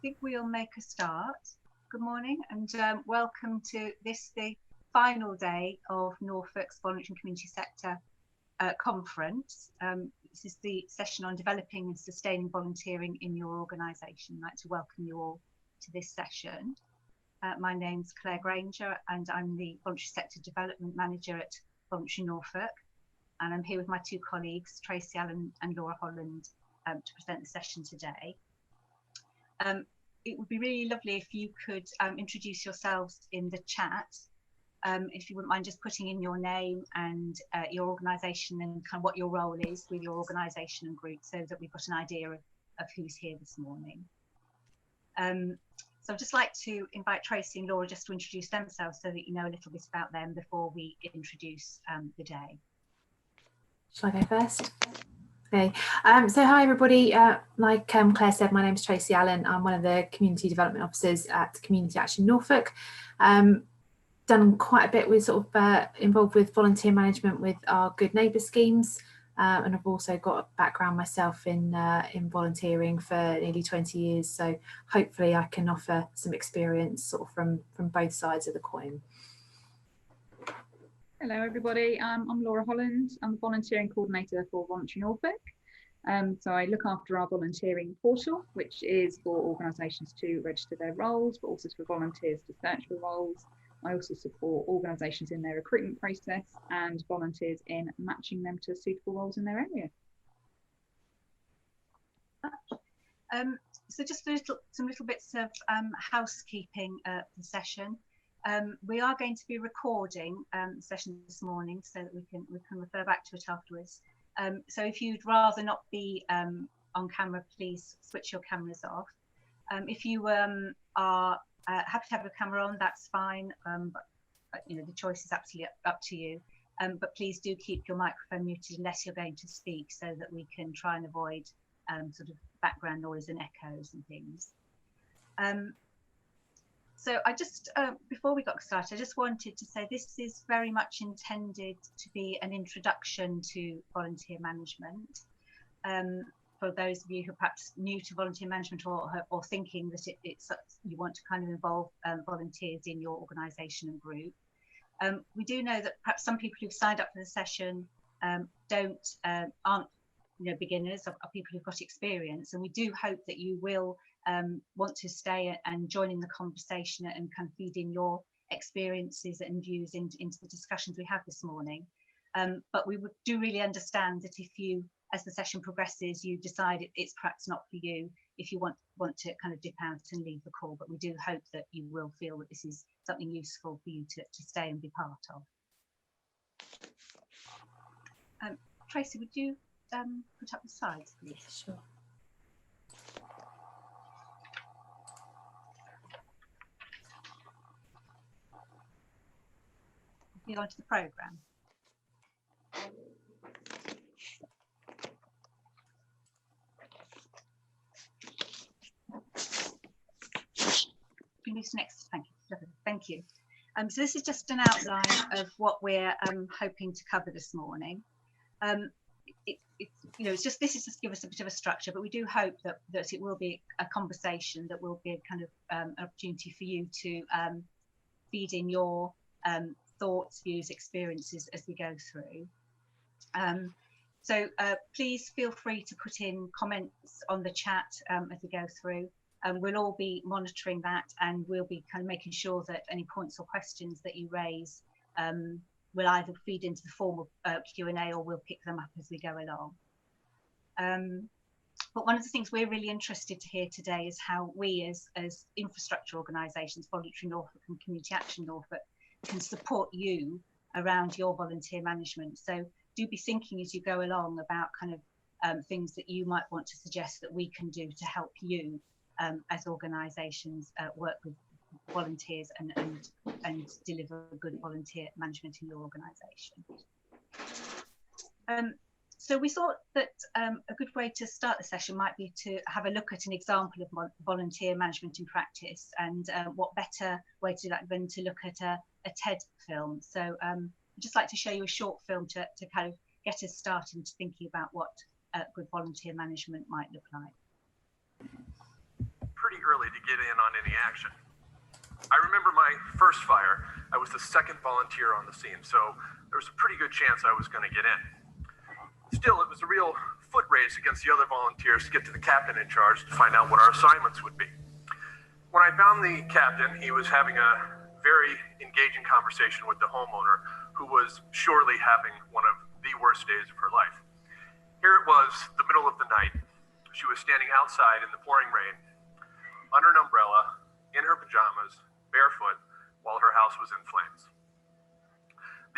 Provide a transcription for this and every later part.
think we'll make a start. Good morning and welcome to this, the final day of Norfolk's Voluntary and Community Sector Conference. This is the session on developing and sustaining volunteering in your organisation. I'd like to welcome you all to this session. My name's Claire Granger and I'm the Voluntary Sector Development Manager at Voluntary Norfolk. And I'm here with my two colleagues, Tracy Allen and Laura Holland, to present the session today. It would be really lovely if you could introduce yourselves in the chat. If you wouldn't mind just putting in your name and your organisation and kind of what your role is with your organisation and group, so that we've got an idea of who's here this morning. So I'd just like to invite Tracy and Laura just to introduce themselves so that you know a little bit about them before we introduce the day. Shall I go first? Okay, so hi everybody, like Claire said, my name is Tracy Allen. I'm one of the Community Development Officers at Community Action Norfolk. Done quite a bit with involved with volunteer management with our Good Neighbour schemes, and I've also got a background myself in volunteering for nearly 20 years, so hopefully I can offer some experience from both sides of the coin. Hello everybody, I'm Laura Holland. I'm the volunteering coordinator for Voluntary Norfolk. So I look after our volunteering portal, which is for organisations to register their roles, but also for volunteers to search for roles. I also support organisations in their recruitment process and volunteers in matching them to suitable roles in their area. So just some little bits of housekeeping for the session. We are going to be recording the session this morning so that we can refer back to it afterwards. So if you'd rather not be on camera, please switch your cameras off. If you are happy to have a camera on, that's fine, but you know, the choice is absolutely up to you. But please do keep your microphone muted unless you're going to speak, so that we can try and avoid sort of background noise and echoes and things. So I just, before we got started, I just wanted to say this is very much intended to be an introduction to volunteer management. For those of you who are perhaps new to volunteer management or thinking that you want to kind of involve volunteers in your organisation and group. We do know that perhaps some people who've signed up for the session aren't beginners, are people who've got experience, and we do hope that you will want to stay and join in the conversation and kind of feed in your experiences and views into the discussions we have this morning. But we do really understand that if you, as the session progresses, you decide it's perhaps not for you, if you want to kind of dip out and leave the call, but we do hope that you will feel that this is something useful for you to stay and be part of. Tracy, would you put up the slides, please? Yeah, sure. Get onto the programme. Next, thank you. So this is just an outline of what we're hoping to cover this morning. This is just give us a bit of a structure, but we do hope that it will be a conversation that will be a kind of an opportunity for you to feed in your thoughts, views, experiences as we go through. So please feel free to put in comments on the chat as we go through. We'll all be monitoring that, and we'll be kind of making sure that any points or questions that you raise will either feed into the form of Q&A or we'll pick them up as we go along. But one of the things we're really interested to hear today is how we as infrastructure organisations, Voluntary Norfolk and Community Action Norfolk, can support you around your volunteer management. So do be thinking as you go along about kind of things that you might want to suggest that we can do to help you as organisations work with volunteers and deliver good volunteer management in your organisation. So we thought that a good way to start the session might be to have a look at an example of volunteer management in practice, and what better way to do that than to look at a TED film. So I'd just like to show you a short film to kind of get us started into thinking about what good volunteer management might look like. Pretty early to get in on any action. I remember my first fire. I was the second volunteer on the scene, so there was a pretty good chance I was going to get in. Still, it was a real foot race against the other volunteers to get to the captain in charge to find out what our assignments would be. When I found the captain, he was having a very engaging conversation with the homeowner, who was surely having one of the worst days of her life. Here it was, the middle of the night. She was standing outside in the pouring rain, under an umbrella, in her pajamas, barefoot, while her house was in flames.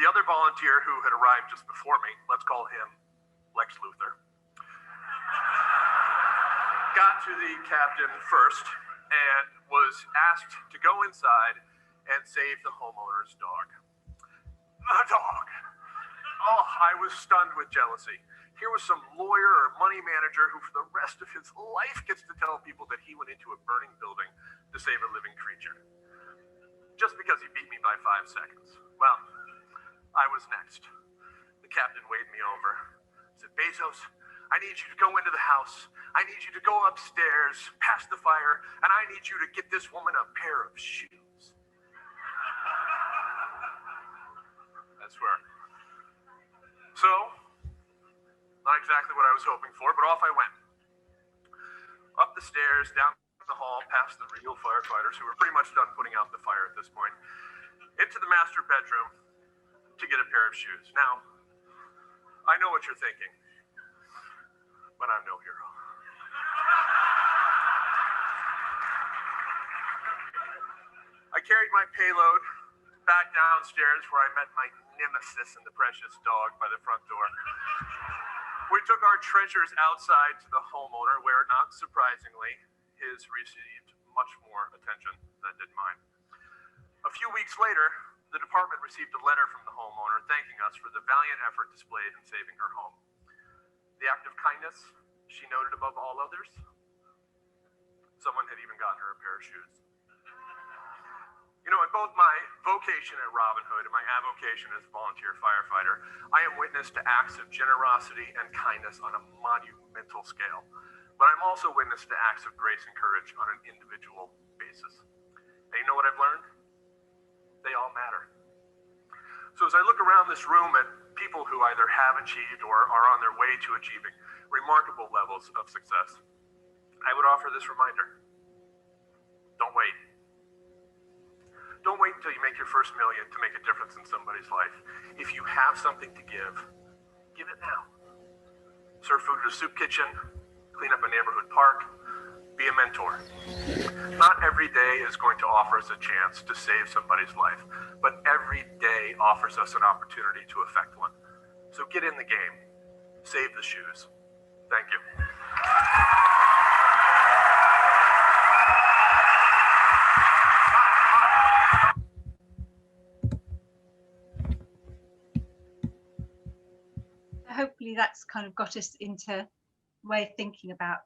The other volunteer who had arrived just before me, let's call him Lex Luthor, got to the captain first and was asked to go inside and save the homeowner's dog. The dog! Oh, I was stunned with jealousy. Here was some lawyer or money manager who for the rest of his life gets to tell people that he went into a burning building to save a living creature. Just because he beat me by 5 seconds. Well, I was next. The captain waved me over. Said, Bezos, I need you to go into the house. I need you to go upstairs, past the fire, and I need you to get this woman a pair of shoes. I swear. So, not exactly what I was hoping for, but off I went. Up the stairs, down the hall, past the real firefighters who were pretty much done putting out the fire at this point, into the master bedroom to get a pair of shoes. Now, I know what you're thinking, but I'm no hero. I carried my payload back downstairs where I met my nemesis and the precious dog by the front door. We took our treasures outside to the homeowner where, not surprisingly, his received much more attention than did mine. A few weeks later, the department received a letter from the homeowner thanking us for the valiant effort displayed in saving her home. The act of kindness she noted above all others, someone had even gotten her a pair of shoes. You know, in both my vocation at Robin Hood and my avocation as a volunteer firefighter, I am witness to acts of generosity and kindness on a monumental scale. But I'm also witness to acts of grace and courage on an individual basis. And you know what I've learned? They all matter. So as I look around this room at people who either have achieved or are on their way to achieving remarkable levels of success, I would offer this reminder. Don't wait. Don't wait until you make your first million to make a difference in somebody's life. If you have something to give it now. Serve food at a soup kitchen, clean up a neighborhood park, be a mentor. Not every day is going to offer us a chance to save somebody's life, but every day offers us an opportunity to affect one. So get in the game. Save the shoes. Thank you. Hopefully that's kind of got us into way of thinking about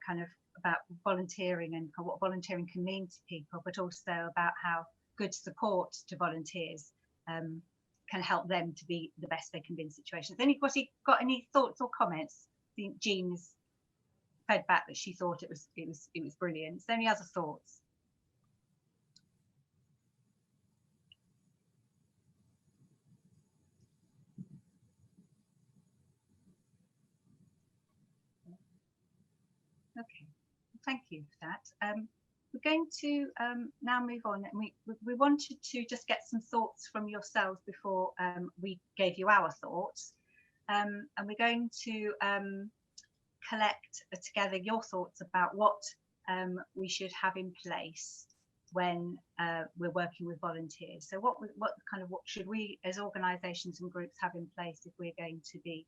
about volunteering and what volunteering can mean to people, but also about how good support to volunteers can help them to be the best they can be in situations. Anybody got any thoughts or comments? I think Jean's fed back that she thought it was brilliant. Is there any other thoughts? Okay, thank you for that. We're going to now move on, and we wanted to just get some thoughts from yourselves before we gave you our thoughts, and we're going to collect together your thoughts about what we should have in place when we're working with volunteers. So what should we as organisations and groups have in place if we're going to be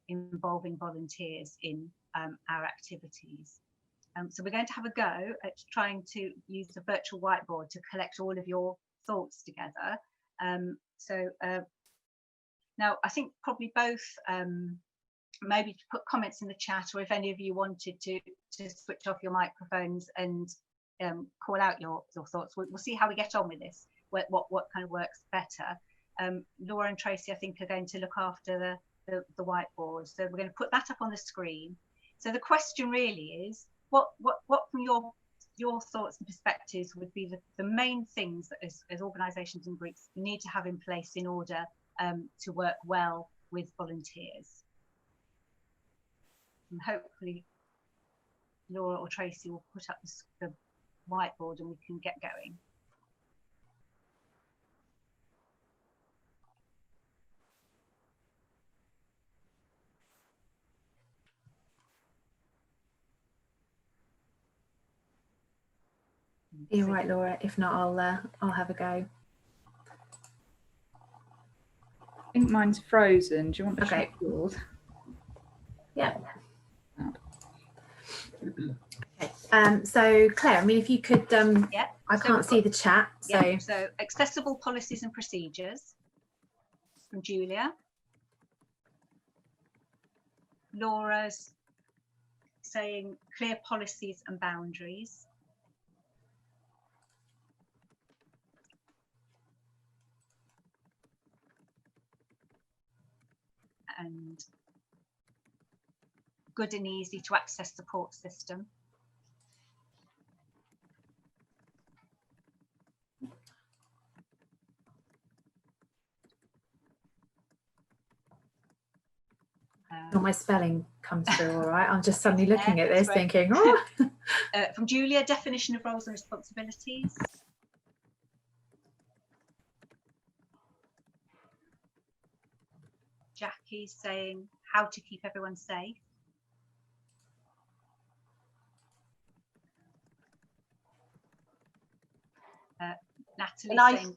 involving volunteers in our activities? So we're going to have a go at trying to use the virtual whiteboard to collect all of your thoughts together. Now I think probably both maybe to put comments in the chat, or if any of you wanted to switch off your microphones and call out your thoughts. We'll see how we get on with this, what kind of works better. Laura and Tracy, I think, are going to look after the whiteboard. So we're going to put that up on the screen. So the question really is, what from your your thoughts and perspectives would be the main things that as organisations and groups we need to have in place in order to work well with volunteers. And hopefully Laura or Tracy will put up the whiteboard and we can get going. You're right, Laura. If not, I'll have a go. I think mine's frozen. Do you want to Okay. check yours? Yeah. Okay. So Claire, I mean, if you could, Yeah. I can't see the chat. So yeah, so accessible policies and procedures from Julia. Laura's saying clear policies and boundaries. And good and easy to access support system. my spelling comes through all right. I'm just suddenly looking at this right. thinking, oh. From Julia, definition of roles and responsibilities. Jackie's saying how to keep everyone safe. Natalie saying,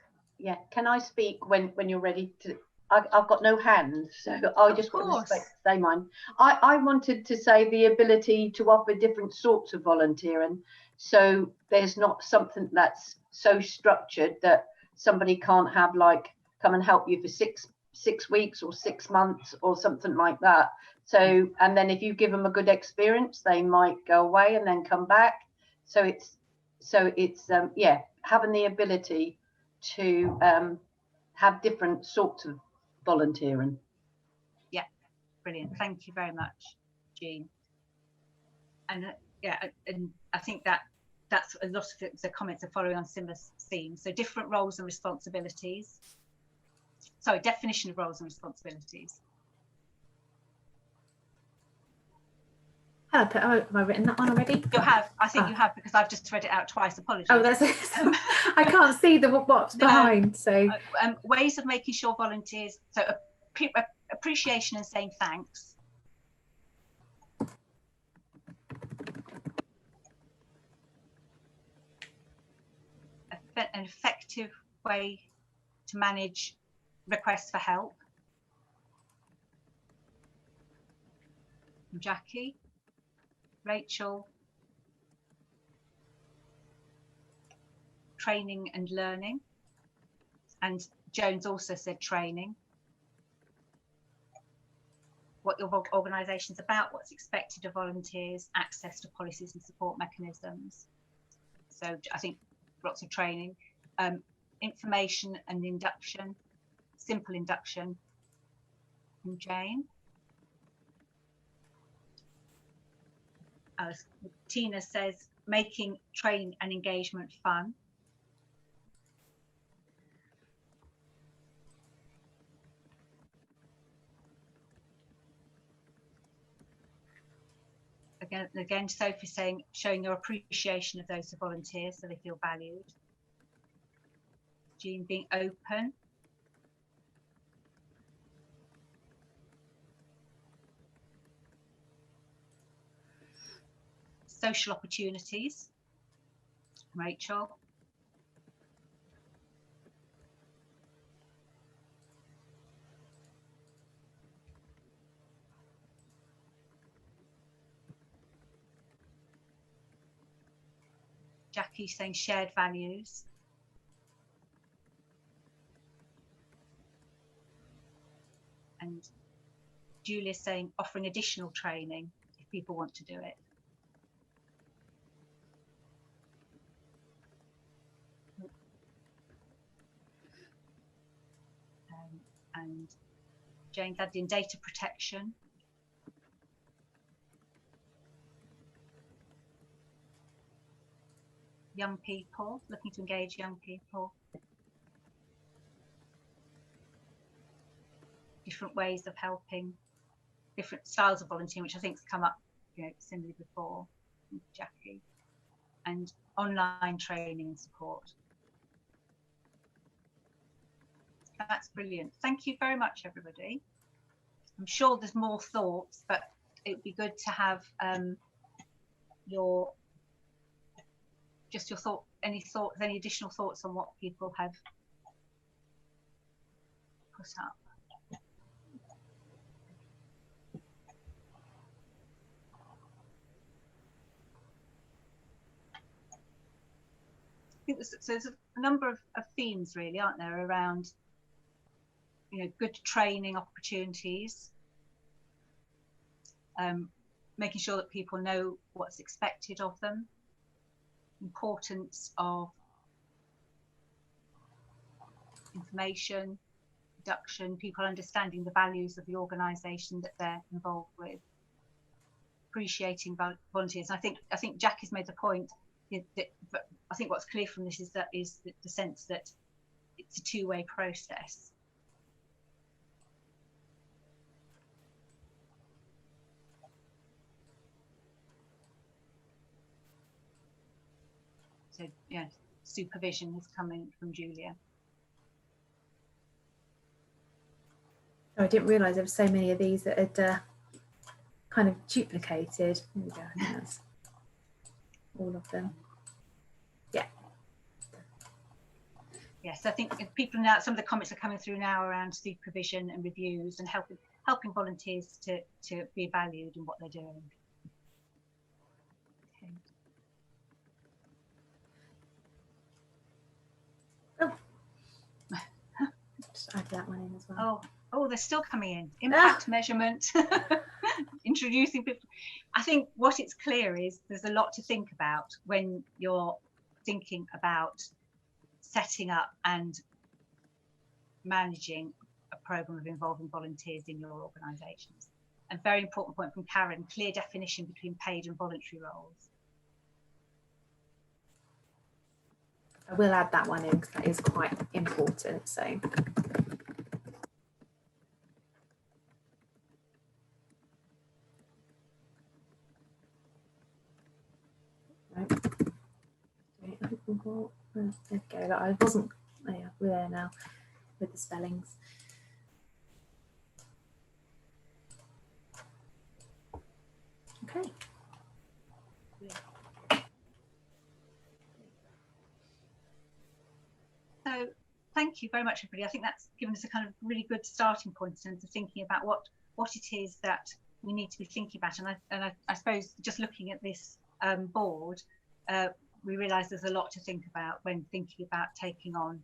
can I speak when you're ready to? I've got no hands, so I just want to say mine. I wanted to say the ability to offer different sorts of volunteering, so there's not something that's so structured that somebody can't have like come and help you for six weeks or 6 months or something like that. So, and then if you give them a good experience, they might go away and then come back. So it's yeah, having the ability to have different sorts of volunteering. Yeah, brilliant. Thank you very much, Jean. And yeah, and I think that's a lot of the comments are following on similar themes. So different roles and responsibilities. Sorry, definition of roles and responsibilities. Have I written that one already? You have. I think you have, because I've just read it out twice. Apologies. Oh, that's I can't see what's behind. So ways of making sure volunteers. So appreciation and saying thanks. An effective way to manage requests for help. From Jackie. Rachel, training and learning, and Jones also said training. What your organisation's about, what's expected of volunteers, access to policies and support mechanisms. So I think lots of training, information and induction, simple induction. From Jane. Tina says making training and engagement fun. Again, Sophie saying showing your appreciation of those who volunteer so they feel valued. Jean being open. Social opportunities. Rachel. Jackie saying shared values. And Julia saying offering additional training if people want to do it. And Jane's added in data protection. young people, looking to engage young people. Different ways of helping, different styles of volunteering, which I think has come up, similarly before, Jackie, and online training and support. That's brilliant. Thank you very much, everybody. I'm sure there's more thoughts, but it would be good to have any additional thoughts on what people have put up. I think there's a number of themes, really, aren't there, around good training opportunities, making sure that people know what's expected of them, importance of information, production, people understanding the values of the organisation that they're involved with, appreciating volunteers. And I think Jack has made the point that I think what's clear from this is the sense that it's a two-way process. So yeah, supervision is coming from Julia. Oh, I didn't realise there were so many of these that had kind of duplicated. There we go. I think that's all of them. Yeah. Yes, I think people now, some of the comments are coming through now around supervision and reviews and helping volunteers to be valued in what they're doing. Okay. Oh. Just add that one in as well. Oh, they're still coming in. Impact measurement, introducing people. I think what it's clear is there's a lot to think about when you're thinking about setting up and managing a programme of involving volunteers in your organisations. A very important point from Karen, clear definition between paid and voluntary roles. I will add that one in because that is quite important. So. Okay, I wasn't. Oh yeah, we're there now with the spellings. Okay. So thank you very much, everybody. I think that's given us a kind of really good starting point in terms of thinking about what it is that we need to be thinking about. And I suppose just looking at this board, we realise there's a lot to think about when thinking about taking on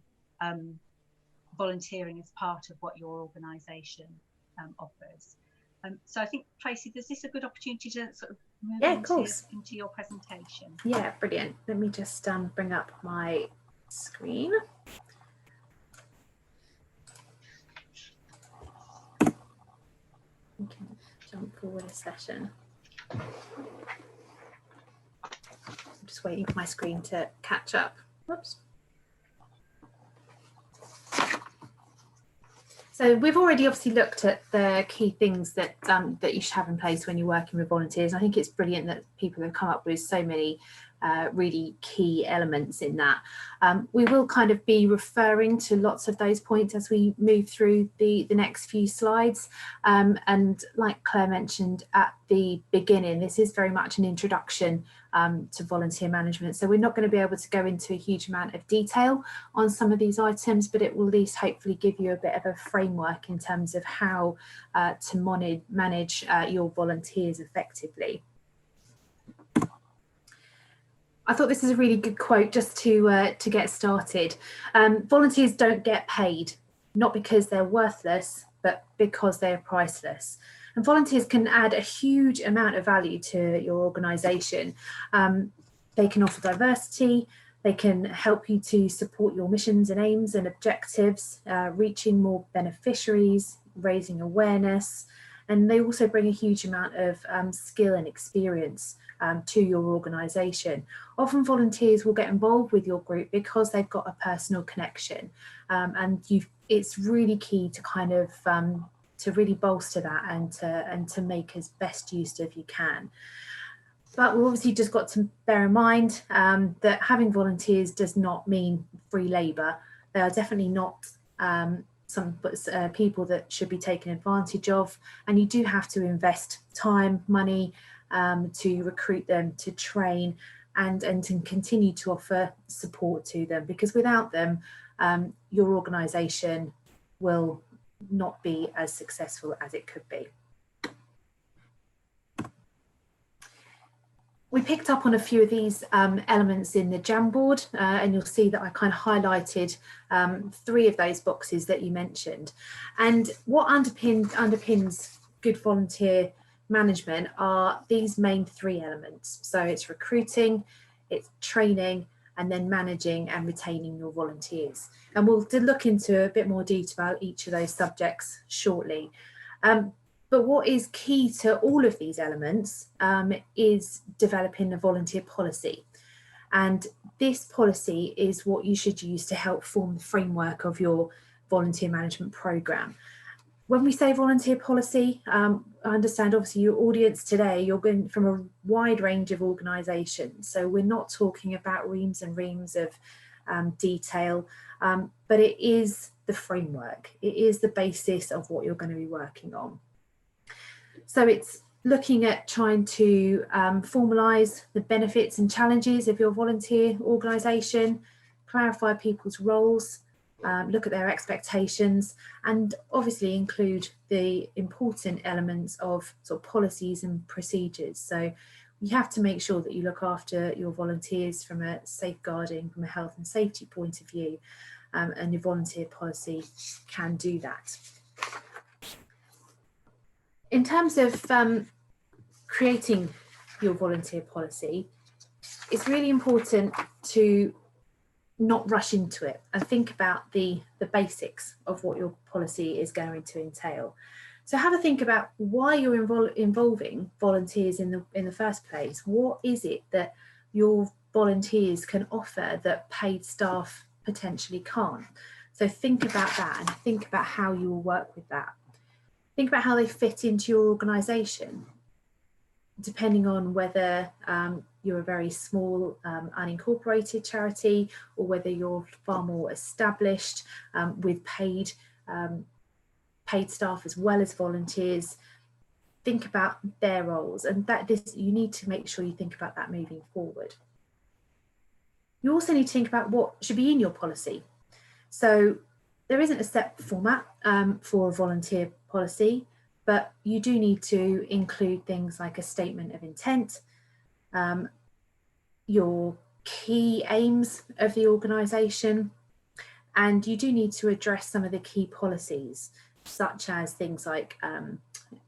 volunteering as part of what your organisation offers. So I think, Tracy, is this a good opportunity to sort of move into your presentation? Yeah, brilliant. Let me just bring up my screen. We can jump forward a session. I'm just waiting for my screen to catch up. Whoops. So we've already obviously looked at the key things that that you should have in place when you're working with volunteers. I think it's brilliant that people have come up with so many really key elements in that. We will kind of be referring to lots of those points as we move through the next few slides. And like Claire mentioned at the beginning, this is very much an introduction to volunteer management. So we're not going to be able to go into a huge amount of detail on some of these items, but it will at least hopefully give you a bit of a framework in terms of how to manage your volunteers effectively. I thought this is a really good quote just to get started. Volunteers don't get paid, not because they're worthless, but because they're priceless. And volunteers can add a huge amount of value to your organisation. They can offer diversity, they can help you to support your missions and aims and objectives, reaching more beneficiaries, raising awareness, and they also bring a huge amount of skill and experience to your organisation. Often volunteers will get involved with your group because they've got a personal connection, and it's really key to kind of to really bolster that and to make as best use of you can. But we've obviously just got to bear in mind that having volunteers does not mean free labour. They are definitely not people that should be taken advantage of, and you do have to invest time, money to recruit them, to train, and to continue to offer support to them, because without them your organisation will not be as successful as it could be. We picked up on a few of these elements in the Jamboard, and you'll see that I kind of highlighted 3 of those boxes that you mentioned. And what underpins good volunteer management are these main 3 elements. So it's recruiting, it's training, and then managing and retaining your volunteers. And we'll look into a bit more detail about each of those subjects shortly. But what is key to all of these elements is developing a volunteer policy. And this policy is what you should use to help form the framework of your volunteer management programme. When we say volunteer policy, I understand obviously your audience today, you're going from a wide range of organisations. So we're not talking about reams and reams of detail, but it is the framework. It is the basis of what you're going to be working on. So it's looking at trying to formalise the benefits and challenges of your volunteer organisation, clarify people's roles, look at their expectations, and obviously include the important elements of sort of policies and procedures. So you have to make sure that you look after your volunteers from a safeguarding, from a health and safety point of view, and your volunteer policy can do that. In terms of creating your volunteer policy, it's really important to not rush into it and think about the basics of what your policy is going to entail. So have a think about why you're involving volunteers in the first place. What is it that your volunteers can offer that paid staff potentially can't? So think about that and think about how you will work with that. Think about how they fit into your organisation, depending on whether you're a very small unincorporated charity or whether you're far more established with paid staff as well as volunteers. Think about their roles, and you need to make sure you think about that moving forward. You also need to think about what should be in your policy. So there isn't a set format for a volunteer policy, but you do need to include things like a statement of intent, your key aims of the organisation, and you do need to address some of the key policies, such as things like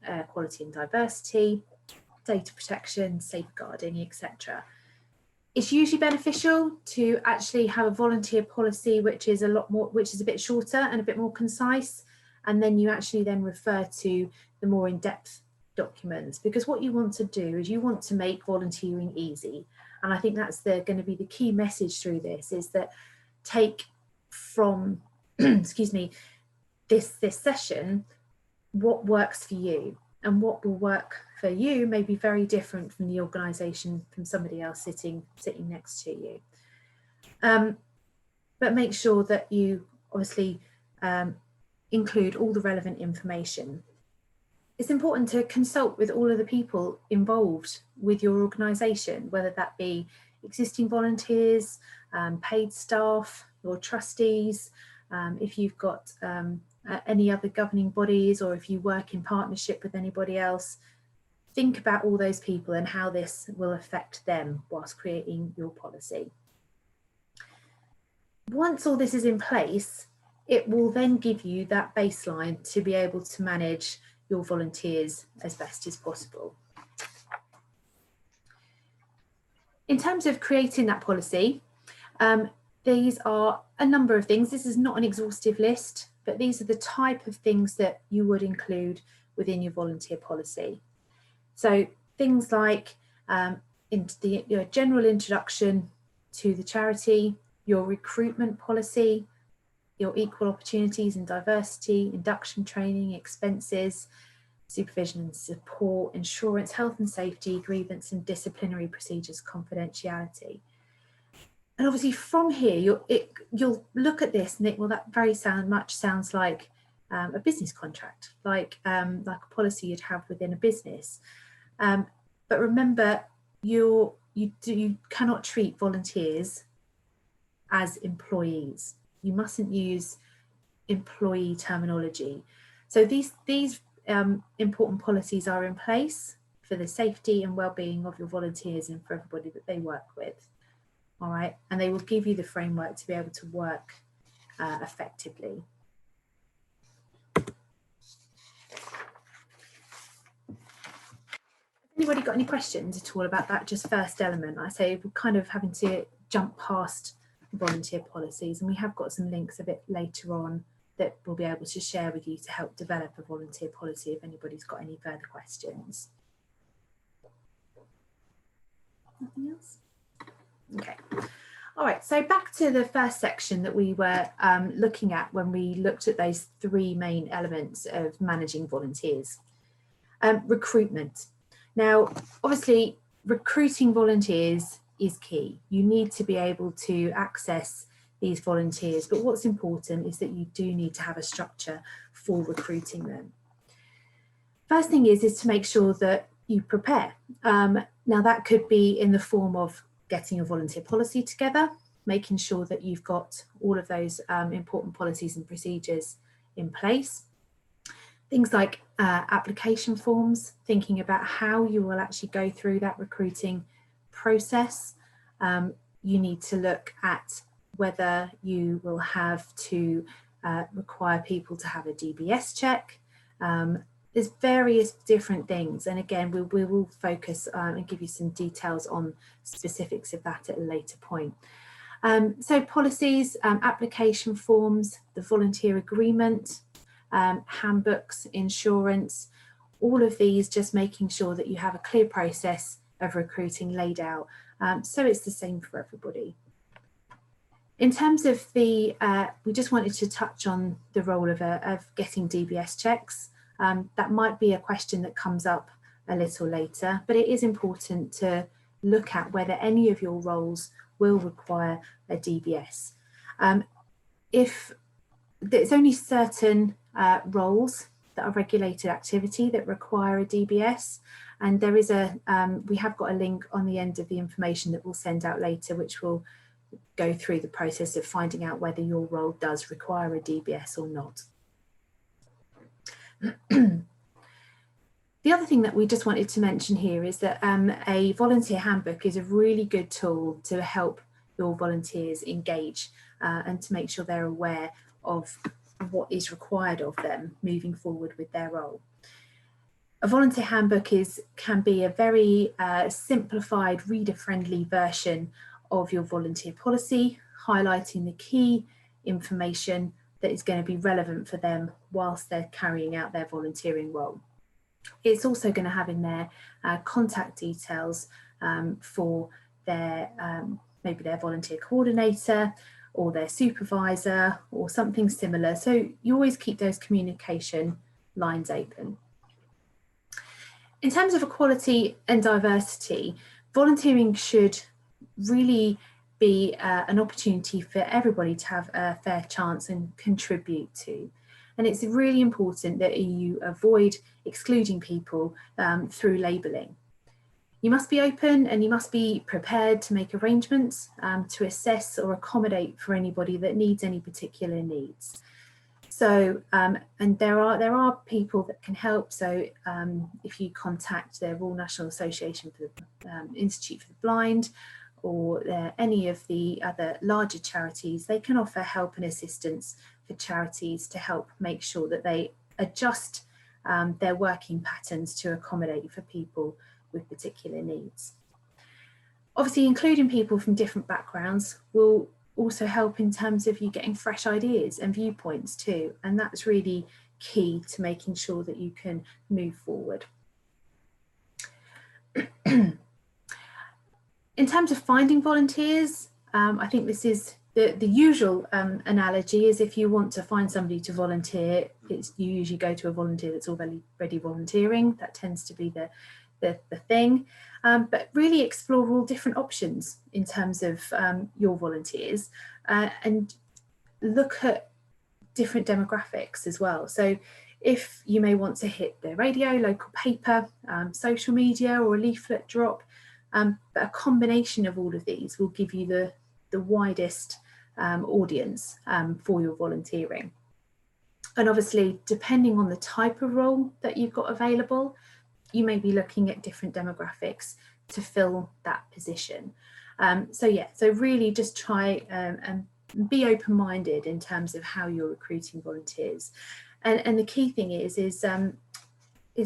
equality and diversity, data protection, safeguarding, etc. It's usually beneficial to actually have a volunteer policy which is a bit shorter and a bit more concise, and then you actually then refer to the more in-depth documents, because what you want to do is you want to make volunteering easy. And I think that's going to be the key message through this, is that take from excuse me, this session what works for you, and what will work for you may be very different from the organisation, from somebody else sitting next to you. But make sure that you obviously include all the relevant information. It's important to consult with all of the people involved with your organisation, whether that be existing volunteers, paid staff, your trustees, if you've got any other governing bodies, or if you work in partnership with anybody else. Think about all those people and how this will affect them whilst creating your policy. Once all this is in place, it will then give you that baseline to be able to manage your volunteers as best as possible. In terms of creating that policy, these are a number of things. This is not an exhaustive list, but these are the type of things that you would include within your volunteer policy. So things like into your general introduction to the charity, your recruitment policy, your equal opportunities and diversity, induction training, expenses, supervision and support, insurance, health and safety, grievance and disciplinary procedures, confidentiality. And obviously from here, you'll look at this and think, well, that very much sounds like a business contract, like a policy you'd have within a business. But remember, you cannot treat volunteers as employees. You mustn't use employee terminology. So these important policies are in place for the safety and well-being of your volunteers and for everybody that they work with. All right, and they will give you the framework to be able to work effectively. Anybody got any questions at all about that just first element? I say we're kind of having to jump past volunteer policies, and we have got some links a bit later on that we'll be able to share with you to help develop a volunteer policy if anybody's got any further questions. Nothing else? Okay. All right, so back to the first section that we were looking at when we looked at those three main elements of managing volunteers. Recruitment. Now, obviously, recruiting volunteers is key. You need to be able to access these volunteers, but what's important is that you do need to have a structure for recruiting them. First thing is to make sure that you prepare. Now, that could be in the form of getting a volunteer policy together, making sure that you've got all of those important policies and procedures in place. Things like application forms, thinking about how you will actually go through that recruiting process. You need to look at whether you will have to require people to have a DBS check. There's various different things, and again we will focus and give you some details on specifics of that at a later point. So policies, application forms, the volunteer agreement, handbooks, insurance, all of these, just making sure that you have a clear process of recruiting laid out, so it's the same for everybody. In terms of the, we just wanted to touch on the role of getting DBS checks. That might be a question that comes up a little later, but it is important to look at whether any of your roles will require a DBS. If there's only certain roles that are regulated activity that require a DBS, and there is we have got a link on the end of the information that we'll send out later, which will go through the process of finding out whether your role does require a DBS or not. The other thing that we just wanted to mention here is that a volunteer handbook is a really good tool to help your volunteers engage and to make sure they're aware of what is required of them moving forward with their role. A volunteer handbook can be a very simplified, reader-friendly version of your volunteer policy, highlighting the key information that is going to be relevant for them whilst they're carrying out their volunteering role. It's also going to have in there contact details for their maybe their volunteer coordinator or their supervisor or something similar. So you always keep those communication lines open. In terms of equality and diversity, volunteering should really be an opportunity for everybody to have a fair chance and contribute to. And it's really important that you avoid excluding people through labelling. You must be open and you must be prepared to make arrangements to assess or accommodate for anybody that needs any particular needs. So, and there are people that can help. So if you contact the Royal National Association for the Institute for the Blind, or any of the other larger charities, they can offer help and assistance for charities to help make sure that they adjust their working patterns to accommodate for people with particular needs. Obviously, including people from different backgrounds will also help in terms of you getting fresh ideas and viewpoints too, and that's really key to making sure that you can move forward. In terms of finding volunteers, I think this is the usual analogy is if you want to find somebody to volunteer, you usually go to a volunteer that's already volunteering. That tends to be the thing. But really explore all different options in terms of your volunteers and look at different demographics as well. So if you may want to hit the radio, local paper, social media, or a leaflet drop, but a combination of all of these will give you the widest audience for your volunteering. And obviously, depending on the type of role that you've got available, you may be looking at different demographics to fill that position. So really just try and be open-minded in terms of how you're recruiting volunteers. And the key thing is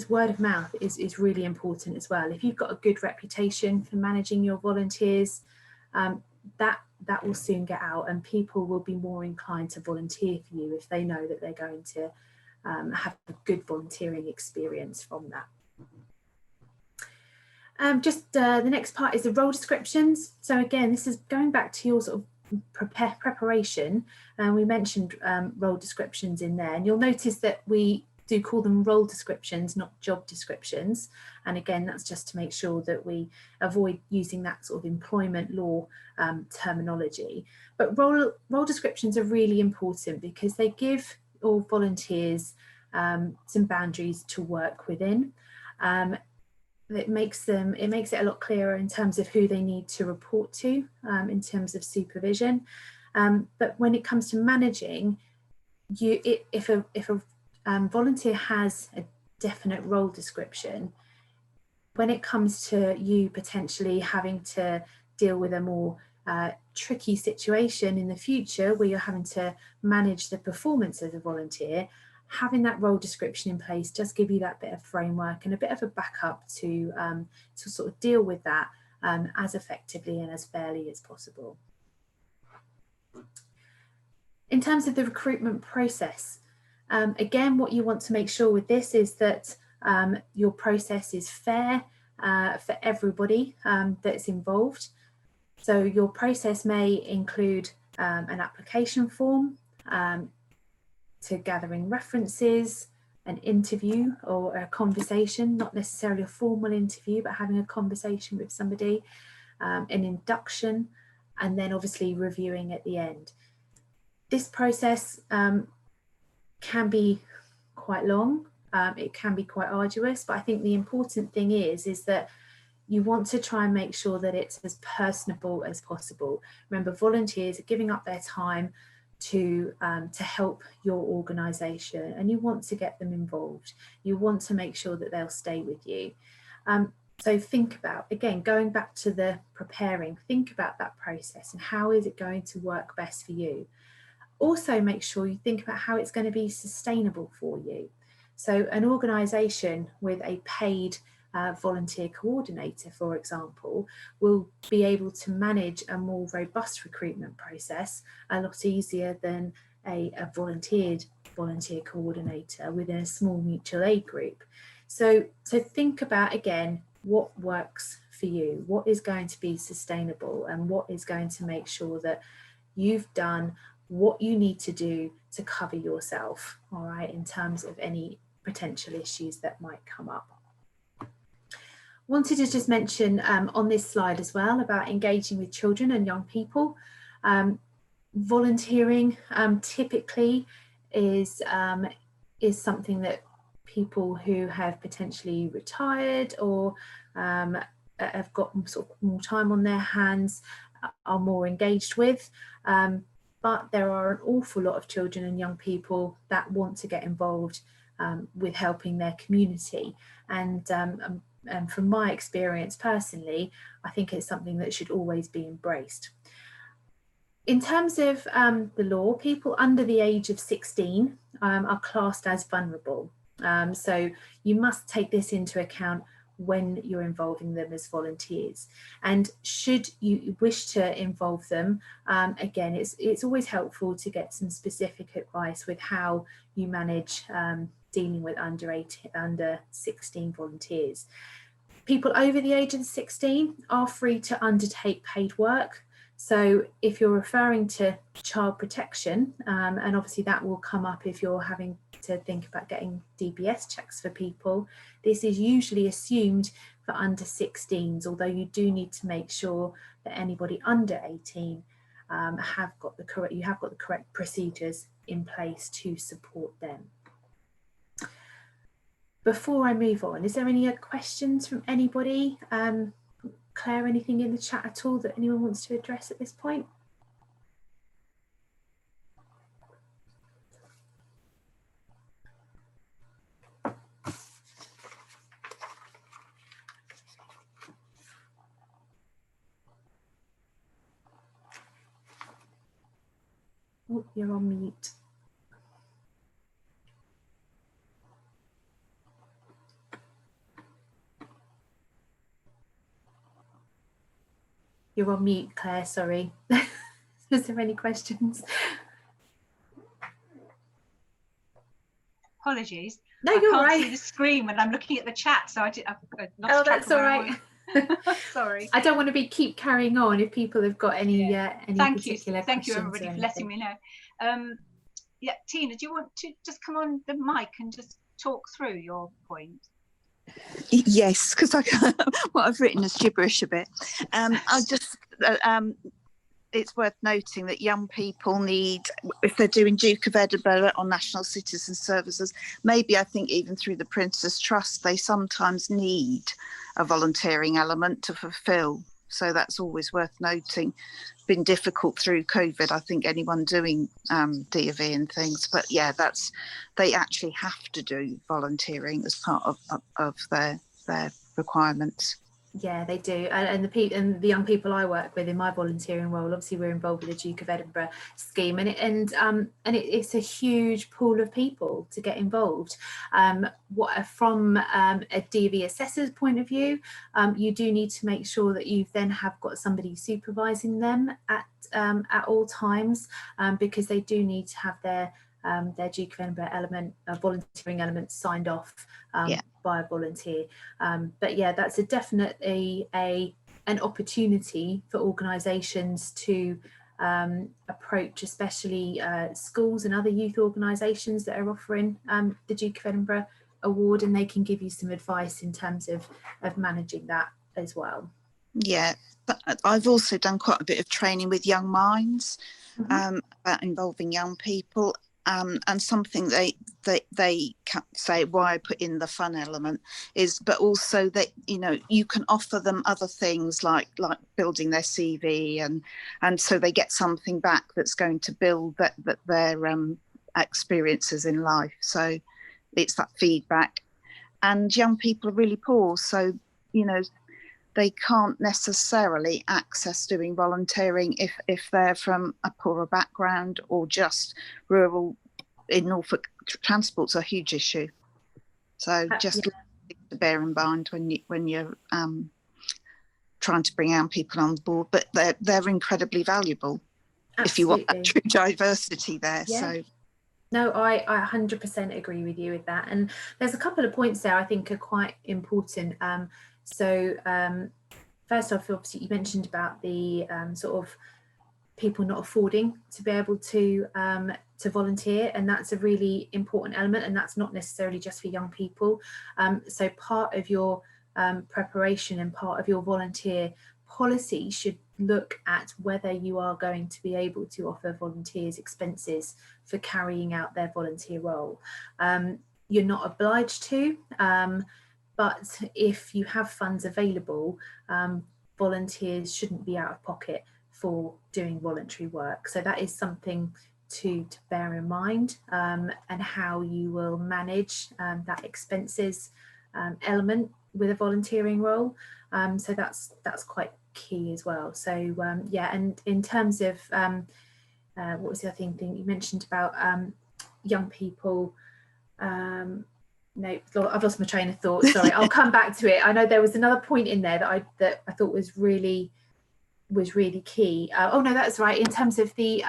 word of mouth is really important as well. If you've got a good reputation for managing your volunteers, that will soon get out, and people will be more inclined to volunteer for you if they know that they're going to have a good volunteering experience from that. The next part is the role descriptions. So again, this is going back to your sort of preparation, and we mentioned role descriptions in there, and you'll notice that we do call them role descriptions, not job descriptions. And again, that's just to make sure that we avoid using that sort of employment law terminology. But role descriptions are really important because they give all volunteers some boundaries to work within. It makes it a lot clearer in terms of who they need to report to in terms of supervision. But when it comes to managing, if a volunteer has a definite role description, when it comes to you potentially having to deal with a more tricky situation in the future where you're having to manage the performance of the volunteer, having that role description in place does give you that bit of framework and a bit of a backup to sort of deal with that as effectively and as fairly as possible. In terms of the recruitment process, again, what you want to make sure with this is that your process is fair for everybody that's involved. So your process may include an application form, to gathering references, an interview or a conversation, not necessarily a formal interview, but having a conversation with somebody, an induction, and then obviously reviewing at the end. This process can be quite long, it can be quite arduous, but I think the important thing is that you want to try and make sure that it's as personable as possible. Remember, volunteers are giving up their time to help your organisation, and you want to get them involved. You want to make sure that they'll stay with you. So think about, again, going back to the preparing, think about that process and how is it going to work best for you. Also make sure you think about how it's going to be sustainable for you. So an organisation with a paid volunteer coordinator, for example, will be able to manage a more robust recruitment process a lot easier than a volunteered volunteer coordinator within a small mutual aid group. So think about, again, what works for you, what is going to be sustainable, and what is going to make sure that you've done what you need to do to cover yourself, all right, in terms of any potential issues that might come up. Wanted to just mention on this slide as well about engaging with children and young people. Volunteering typically is something that people who have potentially retired or have got sort of more time on their hands are more engaged with. But there are an awful lot of children and young people that want to get involved with helping their community. And from my experience personally, I think it's something that should always be embraced. In terms of the law, people under the age of 16 are classed as vulnerable. So you must take this into account when you're involving them as volunteers. And should you wish to involve them, again, it's always helpful to get some specific advice with how you manage dealing with under 16 volunteers. People over the age of 16 are free to undertake paid work. So if you're referring to child protection, and obviously that will come up if you're having to think about getting DBS checks for people, this is usually assumed for under 16s, although you do need to make sure that anybody under 18 have got the correct procedures in place to support them. Before I move on, is there any questions from anybody? Claire, anything in the chat at all that anyone wants to address at this point? Oh, you're on mute. You're on mute, Claire, sorry. Is there any questions? Apologies. No, I you're can't right. see the screen when I'm looking at the chat, so I've lost Oh, track that's of all where I right. was. Sorry. I don't want to keep carrying on if people have got any Thank you. particular Thank you, questions everybody, or for letting me know. Yeah, Tina, do you want to just come on the mic and just talk through your point? Yes, because what I've written is gibberish a bit. I just it's worth noting that young people need, if they're doing Duke of Edinburgh or National Citizen Services, maybe I think even through the Prince's Trust, they sometimes need a volunteering element to fulfil. So that's always worth noting. Been difficult through COVID, I think, anyone doing D&V and things, but yeah, they actually have to do volunteering as part of their requirements. Yeah, they do, and the young people I work with in my volunteering role, obviously we're involved with the Duke of Edinburgh scheme, and it's a huge pool of people to get involved. From a D&V assessor's point of view, you do need to make sure that you then have got somebody supervising them at all times, because they do need to have their Duke of Edinburgh volunteering element signed off by a volunteer. But yeah, that's definitely an opportunity for organisations to approach, especially schools and other youth organisations that are offering the Duke of Edinburgh award, and they can give you some advice in terms of managing that as well. Yeah, but I've also done quite a bit of training with Young Minds about involving young people. And something they can say why I put in the fun element is, but also that, you know, you can offer them other things like building their CV and so they get something back that's going to build their experiences in life. So it's that feedback. And young people are really poor, so, you know, they can't necessarily access doing volunteering if they're from a poorer background or just rural. In Norfolk, transport's a huge issue, so just to bear in mind when you're trying to bring young people on board. But they're incredibly valuable. Absolutely. If you want that true diversity there. Yeah. So no, I 100% agree with you with that, and there's a couple of points there I think are quite important. First off, obviously you mentioned about the sort of people not affording to be able to volunteer, and that's a really important element, and that's not necessarily just for young people. So part of your preparation and part of your volunteer policy should look at whether you are going to be able to offer volunteers expenses for carrying out their volunteer role. You're not obliged to, but if you have funds available, volunteers shouldn't be out of pocket for doing voluntary work. So that is something to bear in mind, and how you will manage that expenses element with a volunteering role. So that's quite key as well. So yeah, and in terms of what was the other thing you mentioned about young people? No, I've lost my train of thought. Sorry, I'll come back to it. I know there was another point in there that I thought was really key. Oh no, that's right. In terms of the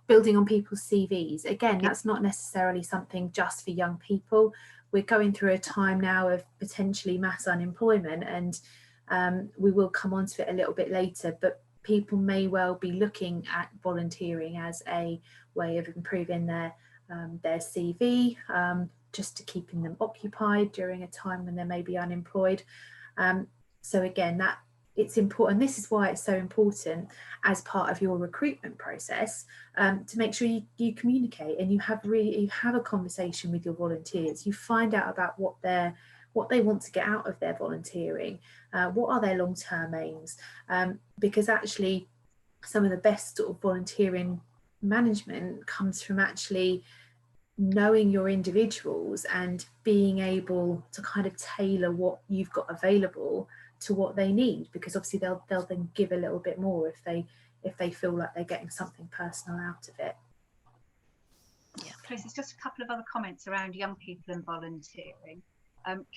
building on people's CVs, again, that's not necessarily something just for young people. we're going through a time now of potentially mass unemployment, and we will come on to it a little bit later, but people may well be looking at volunteering as a way of improving their CV, just to keeping them occupied during a time when they may be unemployed. So again, that it's important. This is why it's so important as part of your recruitment process, to make sure you communicate and you have a conversation with your volunteers. You find out about what they want to get out of their volunteering, what are their long-term aims, because actually some of the best sort of volunteering management comes from actually knowing your individuals and being able to kind of tailor what you've got available to what they need, because obviously they'll then give a little bit more if they feel like they're getting something personal out of it. Yeah. Chris, there's just a couple of other comments around young people and volunteering.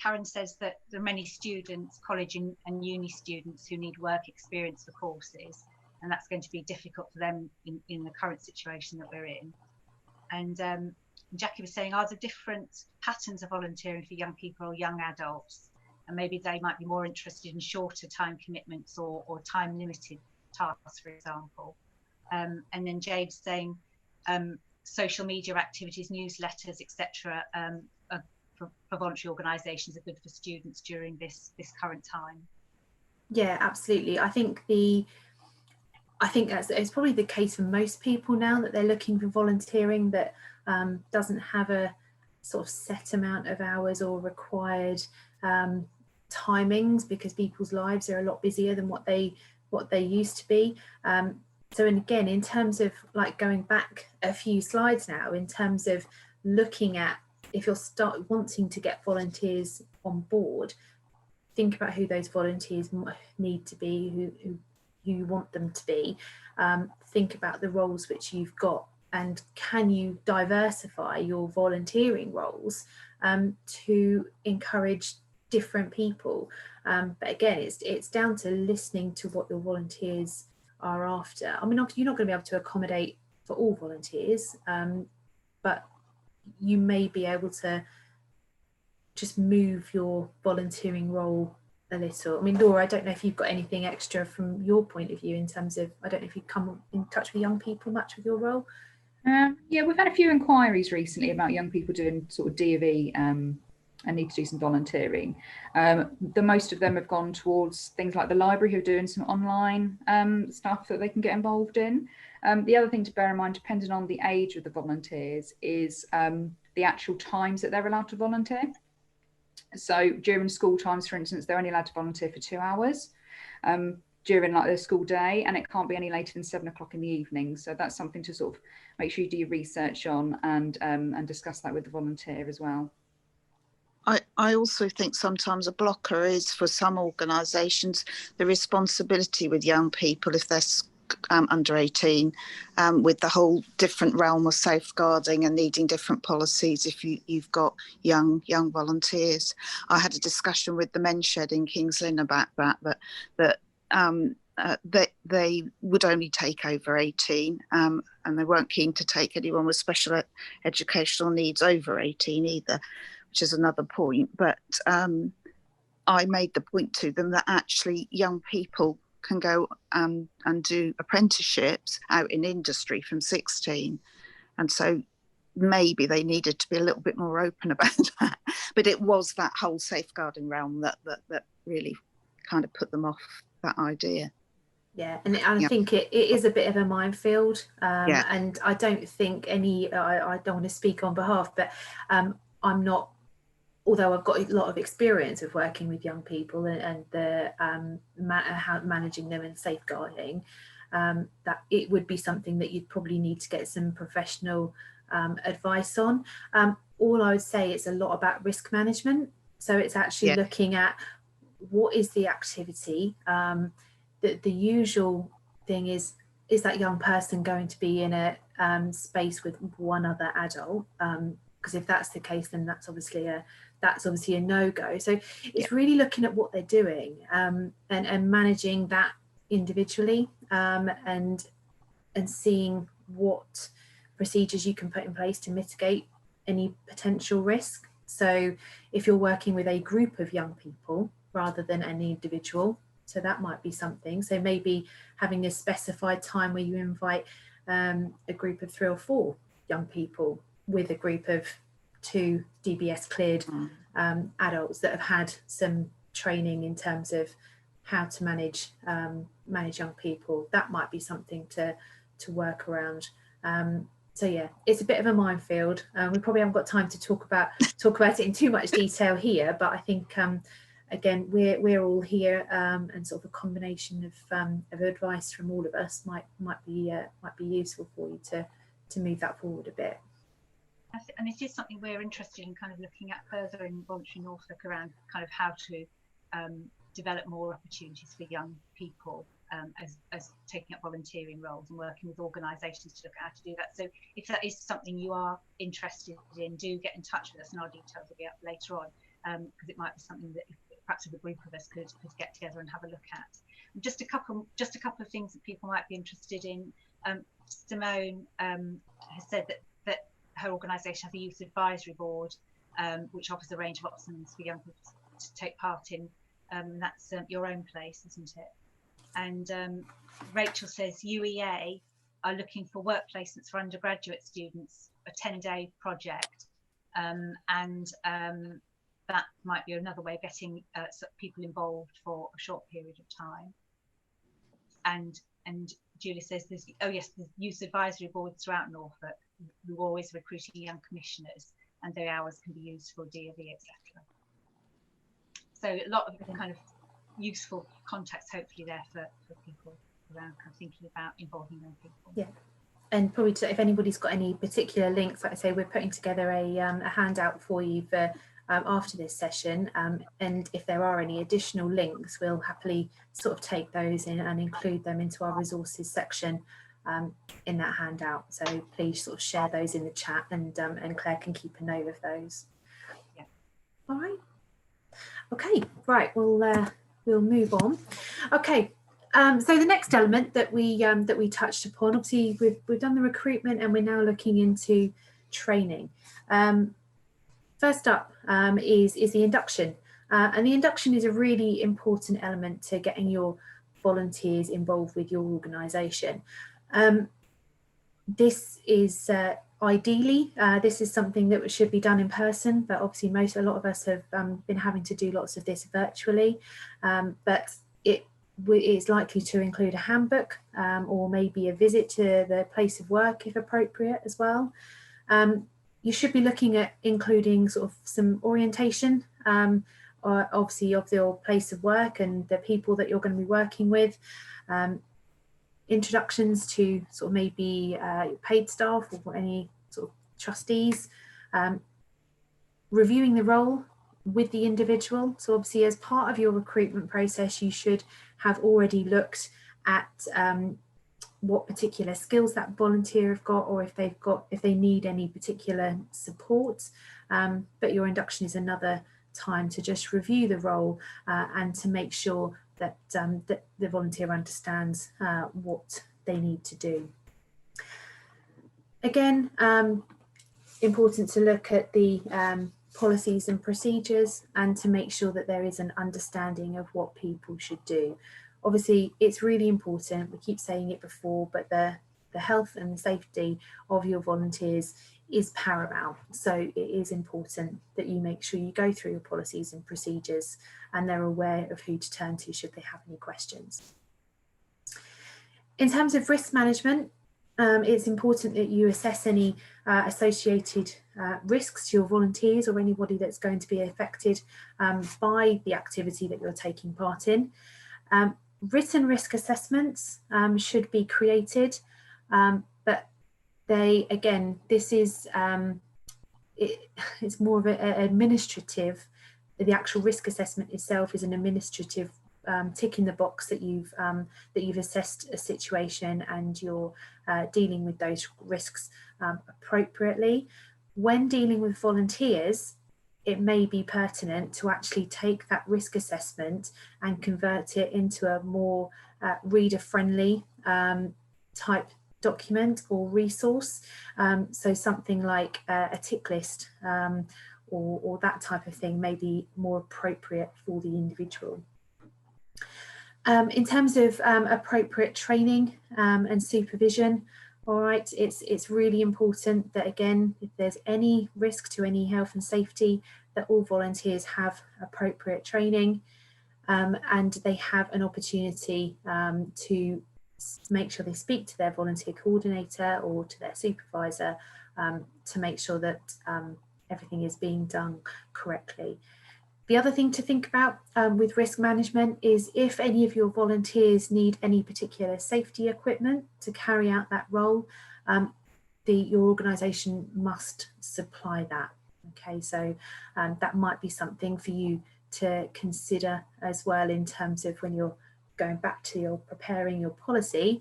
Karen says that there are many students, college and uni students, who need work experience for courses, and that's going to be difficult for them in the current situation that we're in. And Jackie was saying, are there different patterns of volunteering for young people or young adults? And maybe they might be more interested in shorter time commitments or time limited tasks, for example. And then Jade's saying social media activities, newsletters, etc. For voluntary organisations are good for students during this current time. Yeah, absolutely. I think that's it's probably the case for most people now, that they're looking for volunteering that doesn't have a sort of set amount of hours or required timings, because people's lives are a lot busier than what they used to be. So, and again, in terms of like going back a few slides now, in terms of looking at, if you're wanting to get volunteers on board, think about who those volunteers need to be, who you want them to be. Think about the roles which you've got, and can you diversify your volunteering roles to encourage different people. But again, it's down to listening to what your volunteers are after. I mean, you're not going to be able to accommodate for all volunteers, but you may be able to just move your volunteering role a little. I mean, Laura, I don't know if you've got anything extra from your point of view in terms of, I don't know if you come in touch with young people much with your role. Yeah, we've had a few inquiries recently about young people doing sort of D&V and need to do some volunteering. The most of them have gone towards things like the library, who are doing some online stuff that they can get involved in. The other thing to bear in mind, depending on the age of the volunteers, is the actual times that they're allowed to volunteer. So during school times, for instance, they're only allowed to volunteer for 2 hours during like the school day, and it can't be any later than 7 o'clock in the evening. So that's something to sort of make sure you do your research on and discuss that with the volunteer as well. I also think sometimes a blocker is, for some organisations, the responsibility with young people, if they're under 18, with the whole different realm of safeguarding and needing different policies if you've got young volunteers. I had a discussion with the Men's Shed in Kings Lynn about that they would only take over 18, and they weren't keen to take anyone with special educational needs over 18 either, which is another point. But I made the point to them that actually young people can go and do apprenticeships out in industry from 16, and so maybe they needed to be a little bit more open about that. But it was that whole safeguarding realm that really kind of put them off that idea. Yeah, and I think it is a bit of a minefield, and I don't think I don't want to speak on behalf, but I'm not, although I've got a lot of experience of working with young people and the how managing them and safeguarding, that it would be something that you'd probably need to get some professional advice on. All I would say, it's a lot about risk management. So it's actually looking at what is the activity. The usual thing is that young person going to be in a space with one other adult? Because if that's the case, then that's obviously a no-go. So it's really looking at what they're doing and managing that individually, and seeing what procedures you can put in place to mitigate any potential risk. So if you're working with a group of young people rather than an individual, so that might be something. So maybe having a specified time where you invite a group of 3 or 4 young people with a group of 2 DBS cleared adults that have had some training in terms of how to manage young people. That might be something to work around. So yeah, it's a bit of a minefield. We probably haven't got time to talk about it in too much detail here, but I think again we're all here, and sort of a combination of advice from all of us might be useful for you to move that forward a bit. And it is something we're interested in kind of looking at further in Voluntary Norfolk, around kind of how to develop more opportunities for young people as taking up volunteering roles, and working with organisations to look at how to do that. So if that is something you are interested in, do get in touch with us, and our details will be up later on, because it might be something that perhaps a group of us could get together and have a look at. And just a couple of things that people might be interested in. Simone has said that her organisation has a youth advisory board, which offers a range of options for young people to take part in. That's Your Own Place, isn't it? And Rachel says UEA are looking for work placements for undergraduate students, a 10-day project, and that might be another way of getting people involved for a short period of time. And Julie says there's youth advisory boards throughout Norfolk who are always recruiting young commissioners, and their hours can be used for DOV, etc. So a lot of kind of useful context hopefully there for people around kind of thinking about involving young people. Yeah, and probably if anybody's got any particular links, like I say, we're putting together a handout for you for after this session, and if there are any additional links, we'll happily sort of take those in and include them into our resources section in that handout. So please sort of share those in the chat, and Claire can keep a note of those. Yeah. All right. Okay. Right. We'll move on. Okay. So the next element that we touched upon, obviously we've done the recruitment, and we're now looking into training. First up is the induction, and the induction is a really important element to getting your volunteers involved with your organisation. This is ideally this is something that should be done in person, but obviously a lot of us have been having to do lots of this virtually, but it is likely to include a handbook, or maybe a visit to the place of work if appropriate as well. You should be looking at including sort of some orientation, obviously of your place of work and the people that you're going to be working with, introductions to sort of maybe paid staff or any sort of trustees, reviewing the role with the individual. So obviously as part of your recruitment process, you should have already looked at what particular skills that volunteer have got, or if they need any particular support. But your induction is another time to just review the role and to make sure that the volunteer understands what they need to do. Again, important to look at the policies and procedures, and to make sure that there is an understanding of what people should do. Obviously, it's really important, we keep saying it before, but the health and safety of your volunteers is paramount. So it is important that you make sure you go through your policies and procedures, and they're aware of who to turn to should they have any questions. In terms of risk management, it's important that you assess any associated risks to your volunteers or anybody that's going to be affected by the activity that you're taking part in. Written risk assessments should be created, but this is it's more of an administrative. The actual risk assessment itself is an administrative tick in the box that you've assessed a situation and you're dealing with those risks appropriately. When dealing with volunteers, it may be pertinent to actually take that risk assessment and convert it into a more reader-friendly type document or resource. So something like a tick list or that type of thing may be more appropriate for the individual. In terms of appropriate training and supervision, all right, it's really important that, again, if there's any risk to any health and safety, that all volunteers have appropriate training and they have an opportunity to make sure they speak to their volunteer coordinator or to their supervisor to make sure that everything is being done correctly. The other thing to think about with risk management is if any of your volunteers need any particular safety equipment to carry out that role, your organisation must supply that. Okay, so that might be something for you to consider as well in terms of when you're going back to your preparing your policy,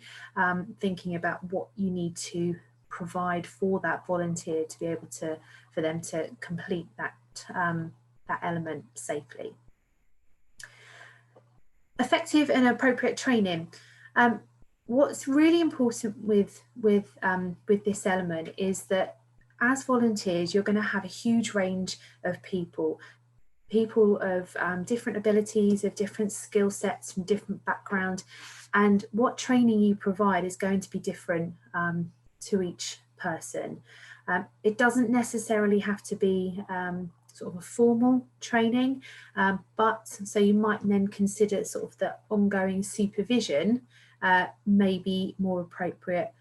thinking about what you need to provide for that volunteer to be able to, for them to complete that that element safely. Effective and appropriate training. What's really important with this element is that as volunteers, you're going to have a huge range of people of different abilities, of different skill sets, from different background, and what training you provide is going to be different to each person. It doesn't necessarily have to be sort of a formal training, but so you might then consider sort of the ongoing supervision may be more appropriate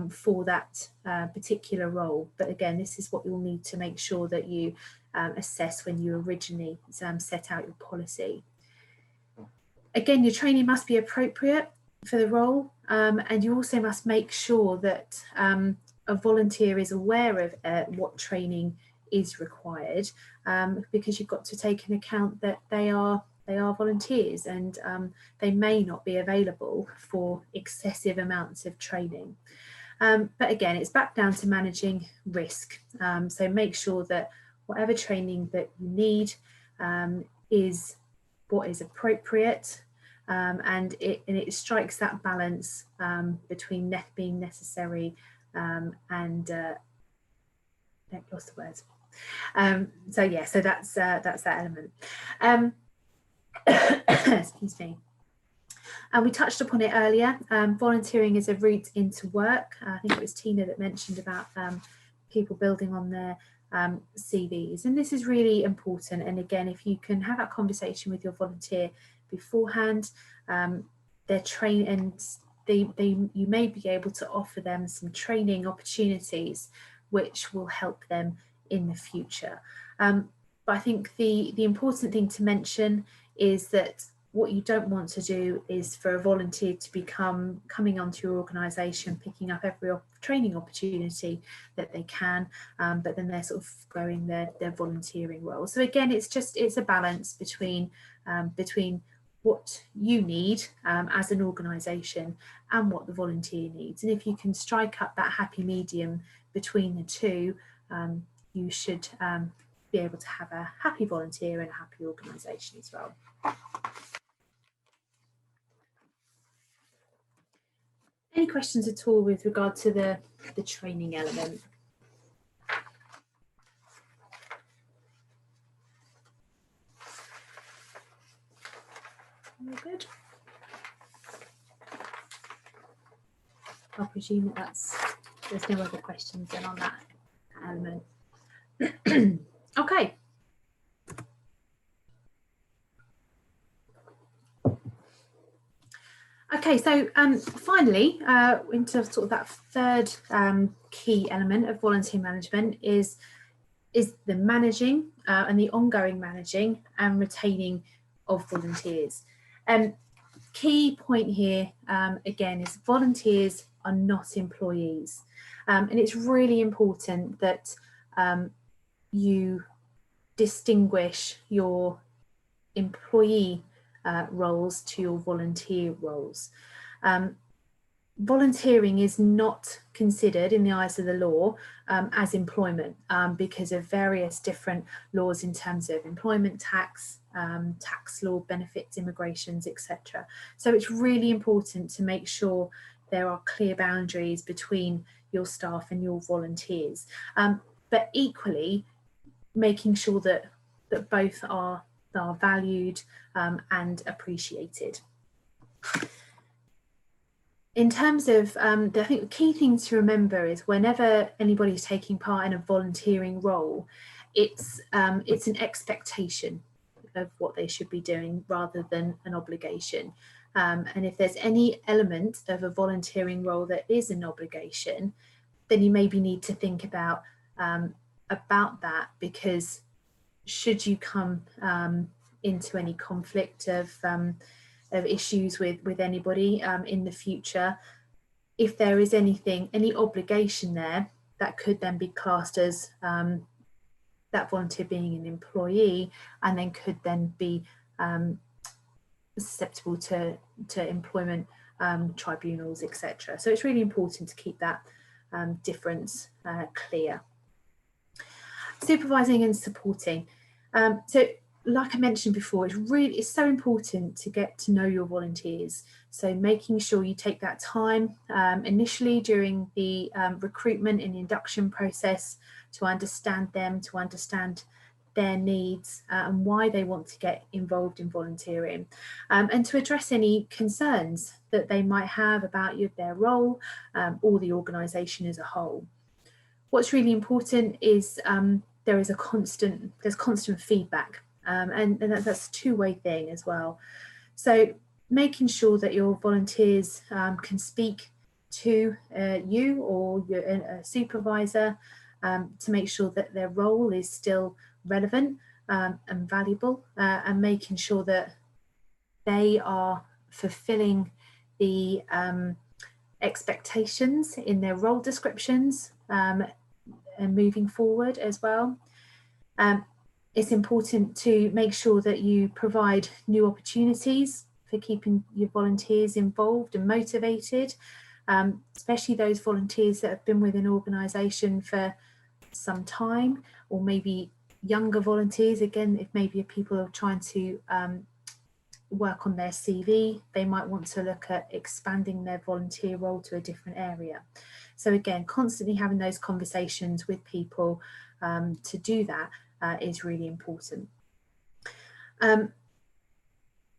for that particular role. But again, this is what you'll need to make sure that you assess when you originally set out your policy. Again, your training must be appropriate for the role, and you also must make sure that a volunteer is aware of what training is required, because you've got to take into account that they are volunteers and they may not be available for excessive amounts of training. But again, it's back down to managing risk. So make sure that whatever training that you need is what is appropriate, and it strikes that balance between being necessary and lost the words. So yeah, so that's that element. Excuse me. And we touched upon it earlier. Volunteering is a route into work. I think it was Tina that mentioned about people building on their CVs, and this is really important. And again, if you can have that conversation with your volunteer beforehand, they're trained, and you may be able to offer them some training opportunities which will help them in the future. But I think the important thing to mention is that what you don't want to do is for a volunteer to become coming onto your organisation, picking up every training opportunity that they can, but then they're sort of growing their volunteering role. So again, it's a balance between what you need as an organisation and what the volunteer needs. And if you can strike up that happy medium between the two, you should be able to have a happy volunteer and a happy organisation as well. Any questions at all with regard to the training element? All good. I'll presume that there's no other questions then on that element. Okay. Okay, so finally, into sort of that third key element of volunteer management is the managing and the ongoing managing and retaining of volunteers. Key point here, again, is volunteers are not employees. And it's really important that you distinguish your employee roles to your volunteer roles. Volunteering is not considered in the eyes of the law as employment because of various different laws in terms of employment tax, tax law, benefits, immigrations, etc. So it's really important to make sure there are clear boundaries between your staff and your volunteers. But equally, making sure that both are valued and appreciated. In terms of, I think the key thing to remember is whenever anybody's taking part in a volunteering role, it's an expectation of what they should be doing rather than an obligation. And if there's any element of a volunteering role that is an obligation, then you maybe need to think about that, because should you come into any conflict of issues with anybody in the future, if there is any obligation there, that could then be classed as that volunteer being an employee, and then could then be susceptible to employment tribunals, etc. So it's really important to keep that difference clear. Supervising and supporting. So like I mentioned before, it's so important to get to know your volunteers. So making sure you take that time initially during the recruitment and induction process to understand them, to understand their needs and why they want to get involved in volunteering, and to address any concerns that they might have about their role or the organisation as a whole. What's really important is there's constant feedback, and that's a two-way thing as well. So making sure that your volunteers can speak to you or your supervisor to make sure that their role is still relevant and valuable, and making sure that they are fulfilling the expectations in their role descriptions and moving forward as well. It's important to make sure that you provide new opportunities for keeping your volunteers involved and motivated, especially those volunteers that have been with an organisation for some time, or maybe younger volunteers. Again, if maybe people are trying to work on their CV, they might want to look at expanding their volunteer role to a different area. So again, constantly having those conversations with people to do that is really important.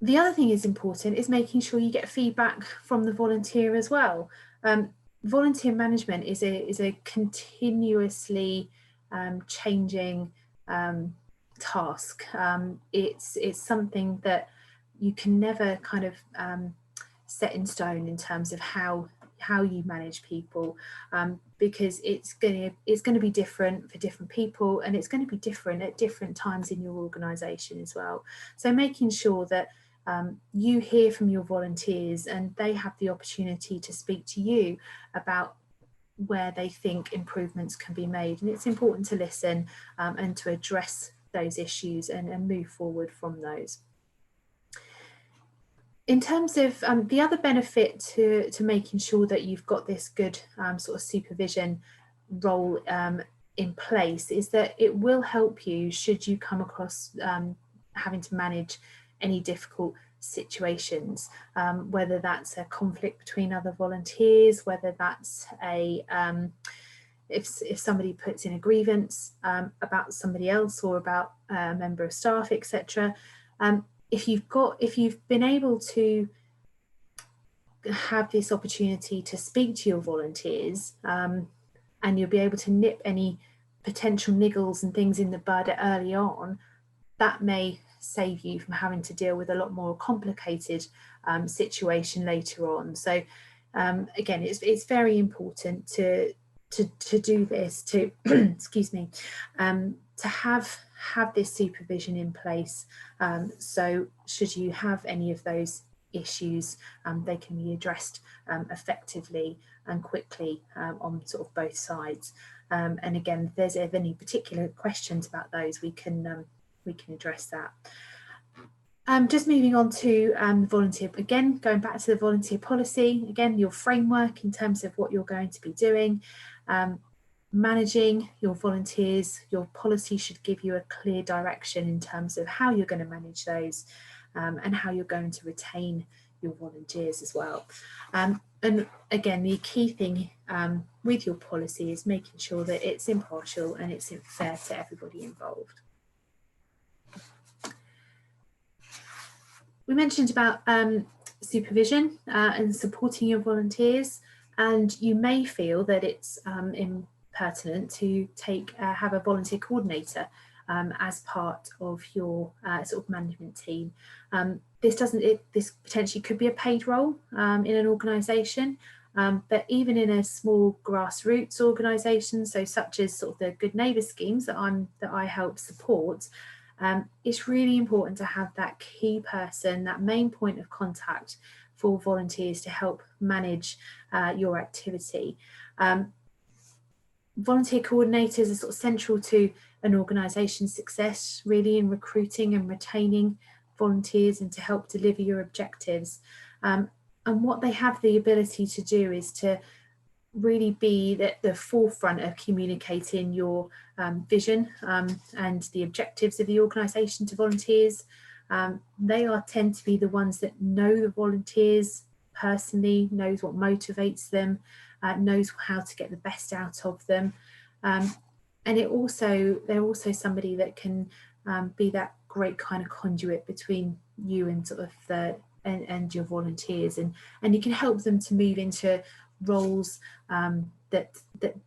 The other thing is important is making sure you get feedback from the volunteer as well. Volunteer management is a continuously changing task. It's something that you can never kind of set in stone in terms of how you manage people, because it's going to be different for different people, and it's going to be different at different times in your organisation as well. So making sure that you hear from your volunteers and they have the opportunity to speak to you about where they think improvements can be made, and it's important to listen and to address those issues and move forward from those. In terms of the other benefit to making sure that you've got this good sort of supervision role in place is that it will help you should you come across having to manage any difficult situations, whether that's a conflict between other volunteers, whether that's a if somebody puts in a grievance about somebody else or about a member of staff, etc. If you've been able to have this opportunity to speak to your volunteers, and you'll be able to nip any potential niggles and things in the bud early on, that may save you from having to deal with a lot more complicated situation later on. So again, it's very important to do this, to excuse me, to have this supervision in place, so should you have any of those issues, they can be addressed effectively and quickly on sort of both sides. And again, if there's any particular questions about those, we can address that. Just moving on to volunteer, again, going back to the volunteer policy, again, your framework in terms of what you're going to be doing. Managing your volunteers, your policy should give you a clear direction in terms of how you're going to manage those and how you're going to retain your volunteers as well. and again, the key thing with your policy is making sure that it's impartial and it's fair to everybody involved. We mentioned about supervision and supporting your volunteers, and you may feel that it's impertinent to have a volunteer coordinator as part of your sort of management team. This potentially could be a paid role in an organisation, but even in a small grassroots organisation, so such as sort of the Good Neighbour schemes that I help support, it's really important to have that key person, that main point of contact for volunteers to help manage your activity. Volunteer coordinators are sort of central to an organisation's success, really, in recruiting and retaining volunteers and to help deliver your objectives. And what they have the ability to do is to really be at the forefront of communicating your vision and the objectives of the organisation to volunteers. They tend to be the ones that know the volunteers personally, knows what motivates them, knows how to get the best out of them. And they're also somebody that can be that great kind of conduit between you and sort of and your volunteers, and you can help them to move into roles that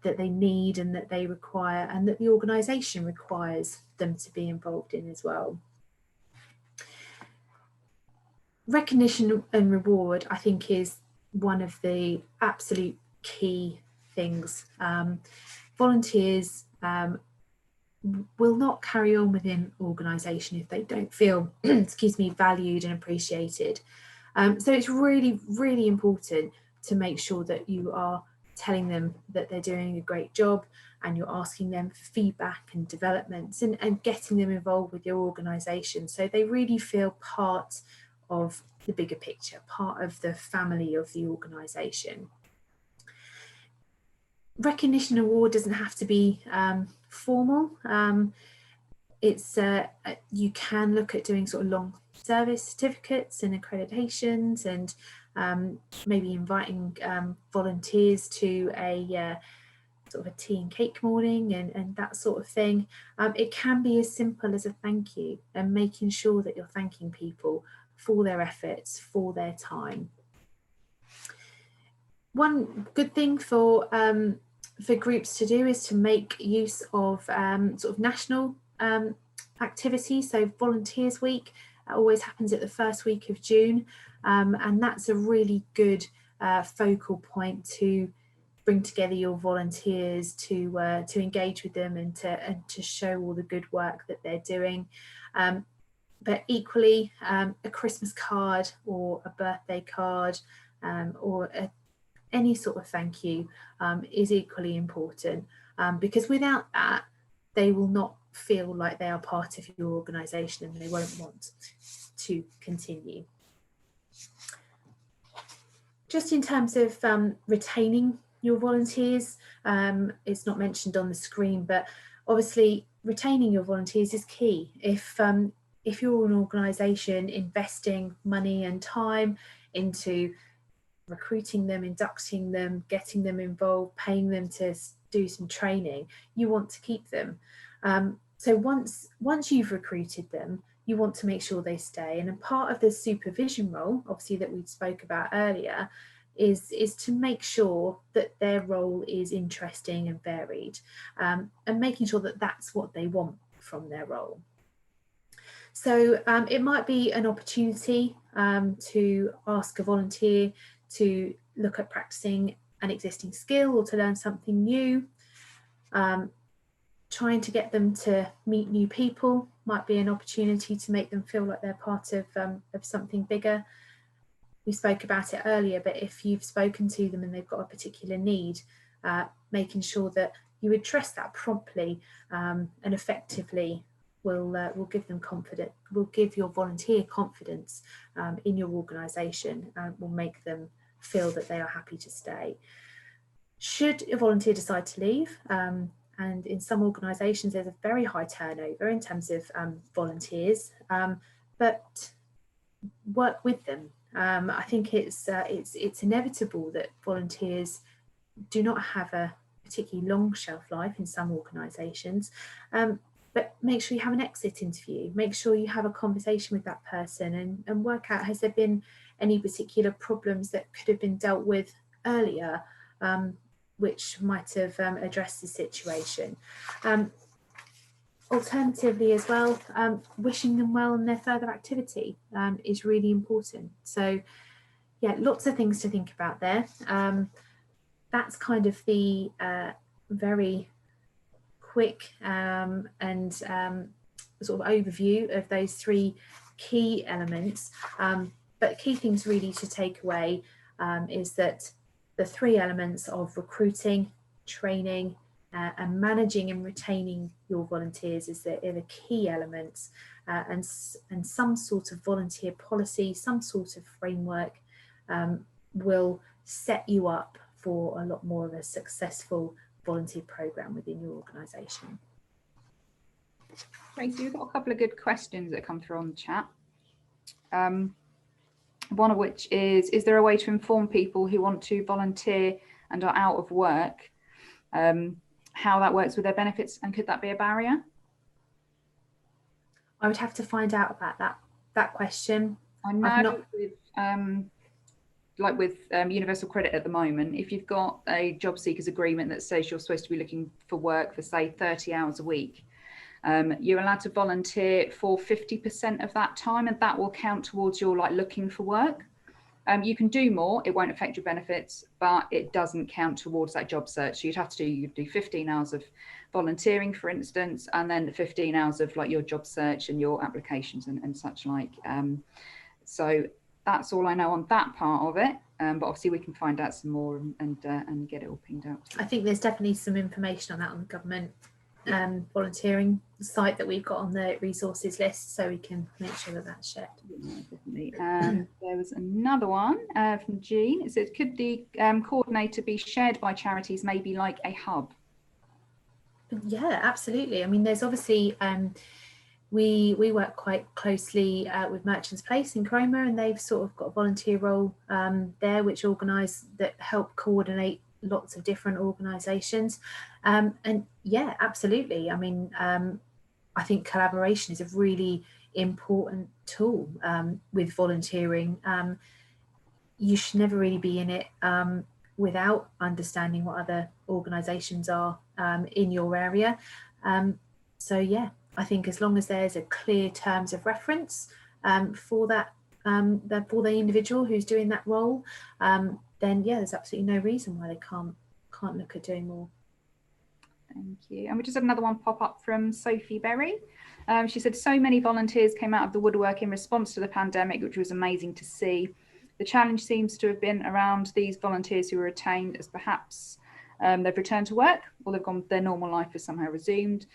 they need and that they require and that the organisation requires them to be involved in as well. Recognition and reward, I think, is one of the absolute key things. Volunteers will not carry on within organisation if they don't feel excuse me, valued and appreciated. So it's really, really important to make sure that you are telling them that they're doing a great job, and you're asking them for feedback and developments and getting them involved with your organisation so they really feel part of the bigger picture, part of the family of the organisation. Recognition award doesn't have to be formal. You can look at doing sort of long service certificates and accreditations, and maybe inviting volunteers to a sort of a tea and cake morning and that sort of thing. It can be as simple as a thank you and making sure that you're thanking people for their efforts, for their time. One good thing for groups to do is to make use of sort of national activities. So Volunteers Week always happens at the first week of June, and that's a really good focal point to bring together your volunteers, to engage with them and to show all the good work that they're doing. But equally, a Christmas card or a birthday card or any sort of thank you is equally important, because without that, they will not feel like they are part of your organisation and they won't want to continue. Just in terms of retaining your volunteers, it's not mentioned on the screen, but obviously retaining your volunteers is key. If you're an organisation investing money and time into recruiting them, inducting them, getting them involved, paying them to do some training, you want to keep them. So once you've recruited them, you want to make sure they stay. And a part of the supervision role, obviously, that we spoke about earlier, is to make sure that their role is interesting and varied, and making sure that that's what they want from their role. So it might be an opportunity to ask a volunteer to look at practicing an existing skill or to learn something new. Trying to get them to meet new people might be an opportunity to make them feel like they're part of something bigger. We spoke about it earlier, but if you've spoken to them and they've got a particular need, making sure that you address that promptly and effectively will give them confidence, will give your volunteer confidence in your organisation, and will make them feel that they are happy to stay. Should a volunteer decide to leave, and in some organisations there's a very high turnover in terms of volunteers, but work with them, I think it's inevitable that volunteers do not have a particularly long shelf life in some organisations, but make sure you have an exit interview. Make sure you have a conversation with that person and work out, has there been any particular problems that could have been dealt with earlier, which might have addressed the situation. Alternatively as well, wishing them well in their further activity is really important. So yeah, lots of things to think about there. That's kind of the very quick and sort of overview of those three key elements. But key things really to take away is that the three elements of recruiting, training, and managing and retaining your volunteers are the key elements, and some sort of volunteer policy, some sort of framework will set you up for a lot more of a successful volunteer programme within your organisation. Tracy, we've got a couple of good questions that come through on the chat. One of which is there a way to inform people who want to volunteer and are out of work, how that works with their benefits, and could that be a barrier? I would have to find out about that question. I know with Universal Credit at the moment, if you've got a job seekers agreement that says you're supposed to be looking for work for say 30 hours a week, you're allowed to volunteer for 50% of that time, and that will count towards your looking for work. You can do more, it won't affect your benefits, but it doesn't count towards that job search. So you'd do 15 hours of volunteering, for instance, and then 15 hours of your job search and your applications and such like. So that's all I know on that part of it. But obviously we can find out some more and get it all pinged out. I think there's definitely some information on that on the government volunteering site that we've got on the resources list, so we can make sure that that's shared. Yeah, definitely. And there was another one from Jean. It says, could the coordinator be shared by charities, maybe like a hub? Yeah, absolutely. I mean, there's obviously we work quite closely with Merchants Place in Cromer, and they've sort of got a volunteer role there, which help coordinate lots of different organisations, and yeah, absolutely. I mean, I think collaboration is a really important tool with volunteering. You should never really be in it without understanding what other organisations are in your area. So yeah, I think as long as there's a clear terms of reference for that for the individual who's doing that role, then yeah, there's absolutely no reason why they can't look at doing more. Thank you. And we just had another one pop up from Sophie Berry. She said, so many volunteers came out of the woodwork in response to the pandemic, which was amazing to see. The challenge seems to have been around these volunteers who were retained, as perhaps they've returned to work or they've gone, their normal life has somehow resumed.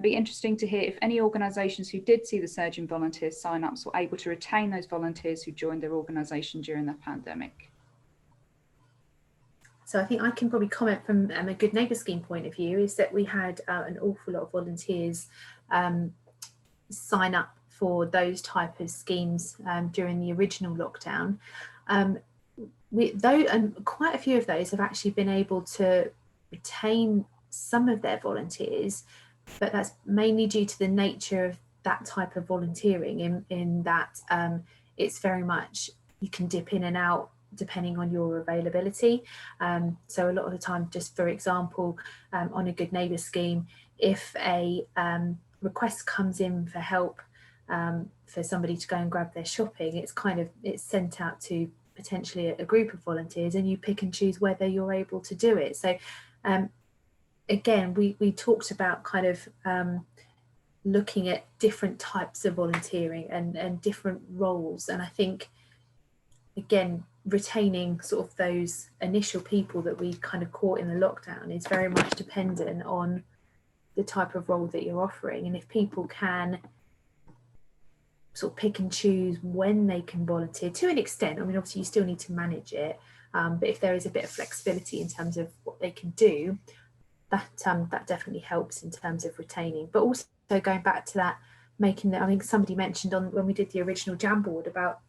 Be interesting to hear if any organisations who did see the surge in volunteer sign-ups were able to retain those volunteers who joined their organisation during the pandemic. So I think I can probably comment from a Good Neighbour Scheme point of view, is that we had an awful lot of volunteers sign up for those type of schemes during the original lockdown. And quite a few of those have actually been able to retain some of their volunteers, but that's mainly due to the nature of that type of volunteering in that it's very much, you can dip in and out depending on your availability. So a lot of the time, just for example, on a Good Neighbour Scheme, if a request comes in for help for somebody to go and grab their shopping, it's sent out to potentially a group of volunteers, and you pick and choose whether you're able to do it. So again, we talked about kind of looking at different types of volunteering and different roles, and I think again, retaining sort of those initial people that we kind of caught in the lockdown is very much dependent on the type of role that you're offering. And if people can sort of pick and choose when they can volunteer to an extent, I mean, obviously you still need to manage it, but if there is a bit of flexibility in terms of what they can do, that definitely helps in terms of retaining. But also going back to that, I think somebody mentioned when we did the original Jamboard about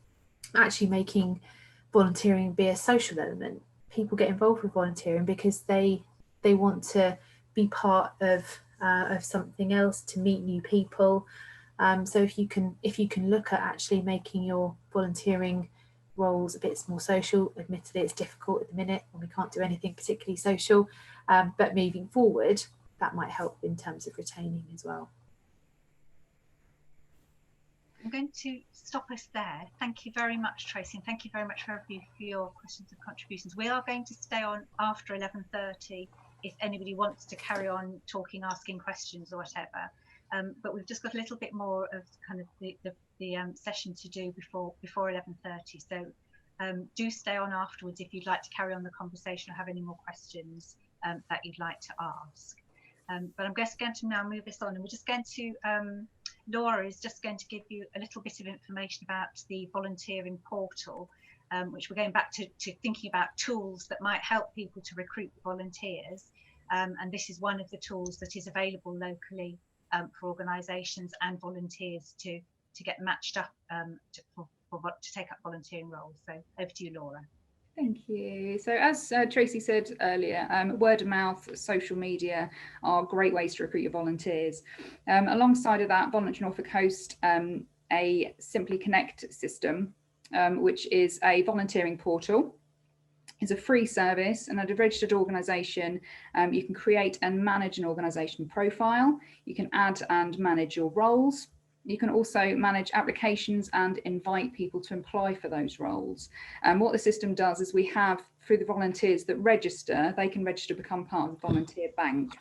actually making volunteering be a social element. People get involved with volunteering because they want to be part of something else, to meet new people. So if you can look at actually making your volunteering roles a bit more social, admittedly it's difficult at the minute when we can't do anything particularly social, but moving forward that might help in terms of retaining as well. I'm going to stop us there. Thank you very much, Tracy, and thank you very much for everybody for your questions and contributions. We are going to stay on after 11:30 if anybody wants to carry on talking, asking questions or whatever. But we've just got a little bit more of kind of the session to do before 11:30. So do stay on afterwards if you'd like to carry on the conversation or have any more questions that you'd like to ask. But I'm just going to now move this on, and we're just going to Laura is just going to give you a little bit of information about the volunteering portal, which we're going back to thinking about tools that might help people to recruit volunteers. And this is one of the tools that is available locally for organisations and volunteers to get matched up to take up volunteering roles. So over to you, Laura. Thank you. So as Tracy said earlier, word of mouth, social media are great ways to recruit your volunteers. Alongside of that, Voluntary Norfolk host a Simply Connect system, which is a volunteering portal. It's a free service, and at a registered organisation, you can create and manage an organisation profile. You can add and manage your roles. You can also manage applications and invite people to apply for those roles. And what the system does is we have, through the volunteers that register, they can register to become part of the volunteer bank.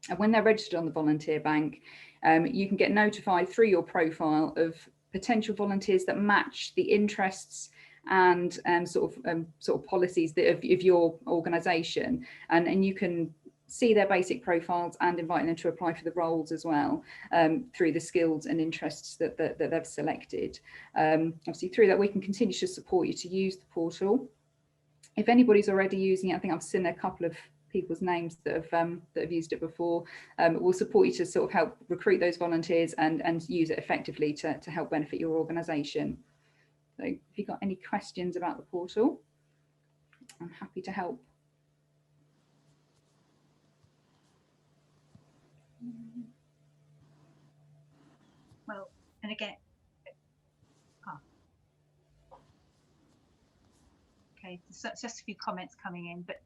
And when they're registered on the volunteer bank, you can get notified through your profile of potential volunteers that match the interests and sort of policies of your organisation, and you can see their basic profiles and invite them to apply for the roles as well, through the skills and interests that they've selected. Obviously through that we can continue to support you to use the portal. If anybody's already using it, I think I've seen a couple of people's names that have used it before. We'll support you to sort of help recruit those volunteers and use it effectively to help benefit your organisation. So if you've got any questions about the portal, I'm happy to help. Well, and again, okay, so just a few comments coming in, but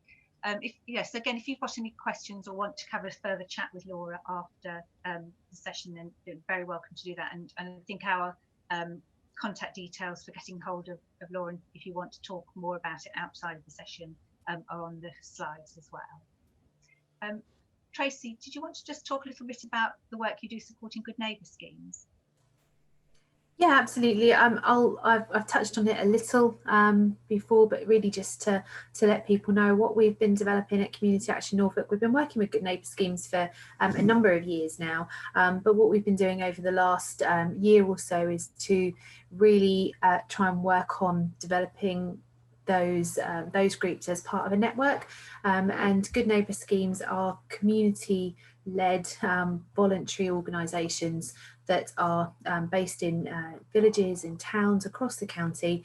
if again, if you've got any questions or want to have a further chat with Laura after the session, then you're very welcome to do that. And I think our contact details for getting hold of Laura, if you want to talk more about it outside of the session, are on the slides as well. Tracy, did you want to just talk a little bit about the work you do supporting Good Neighbour schemes? Yeah, absolutely. I've touched on it a little before, but really just to let people know what we've been developing at Community Action Norfolk. We've been working with Good Neighbour schemes for a number of years now, but what we've been doing over the last year or so is to really try and work on developing those groups as part of a network, and Good Neighbour schemes are community-led voluntary organisations that are based in villages, in towns across the county,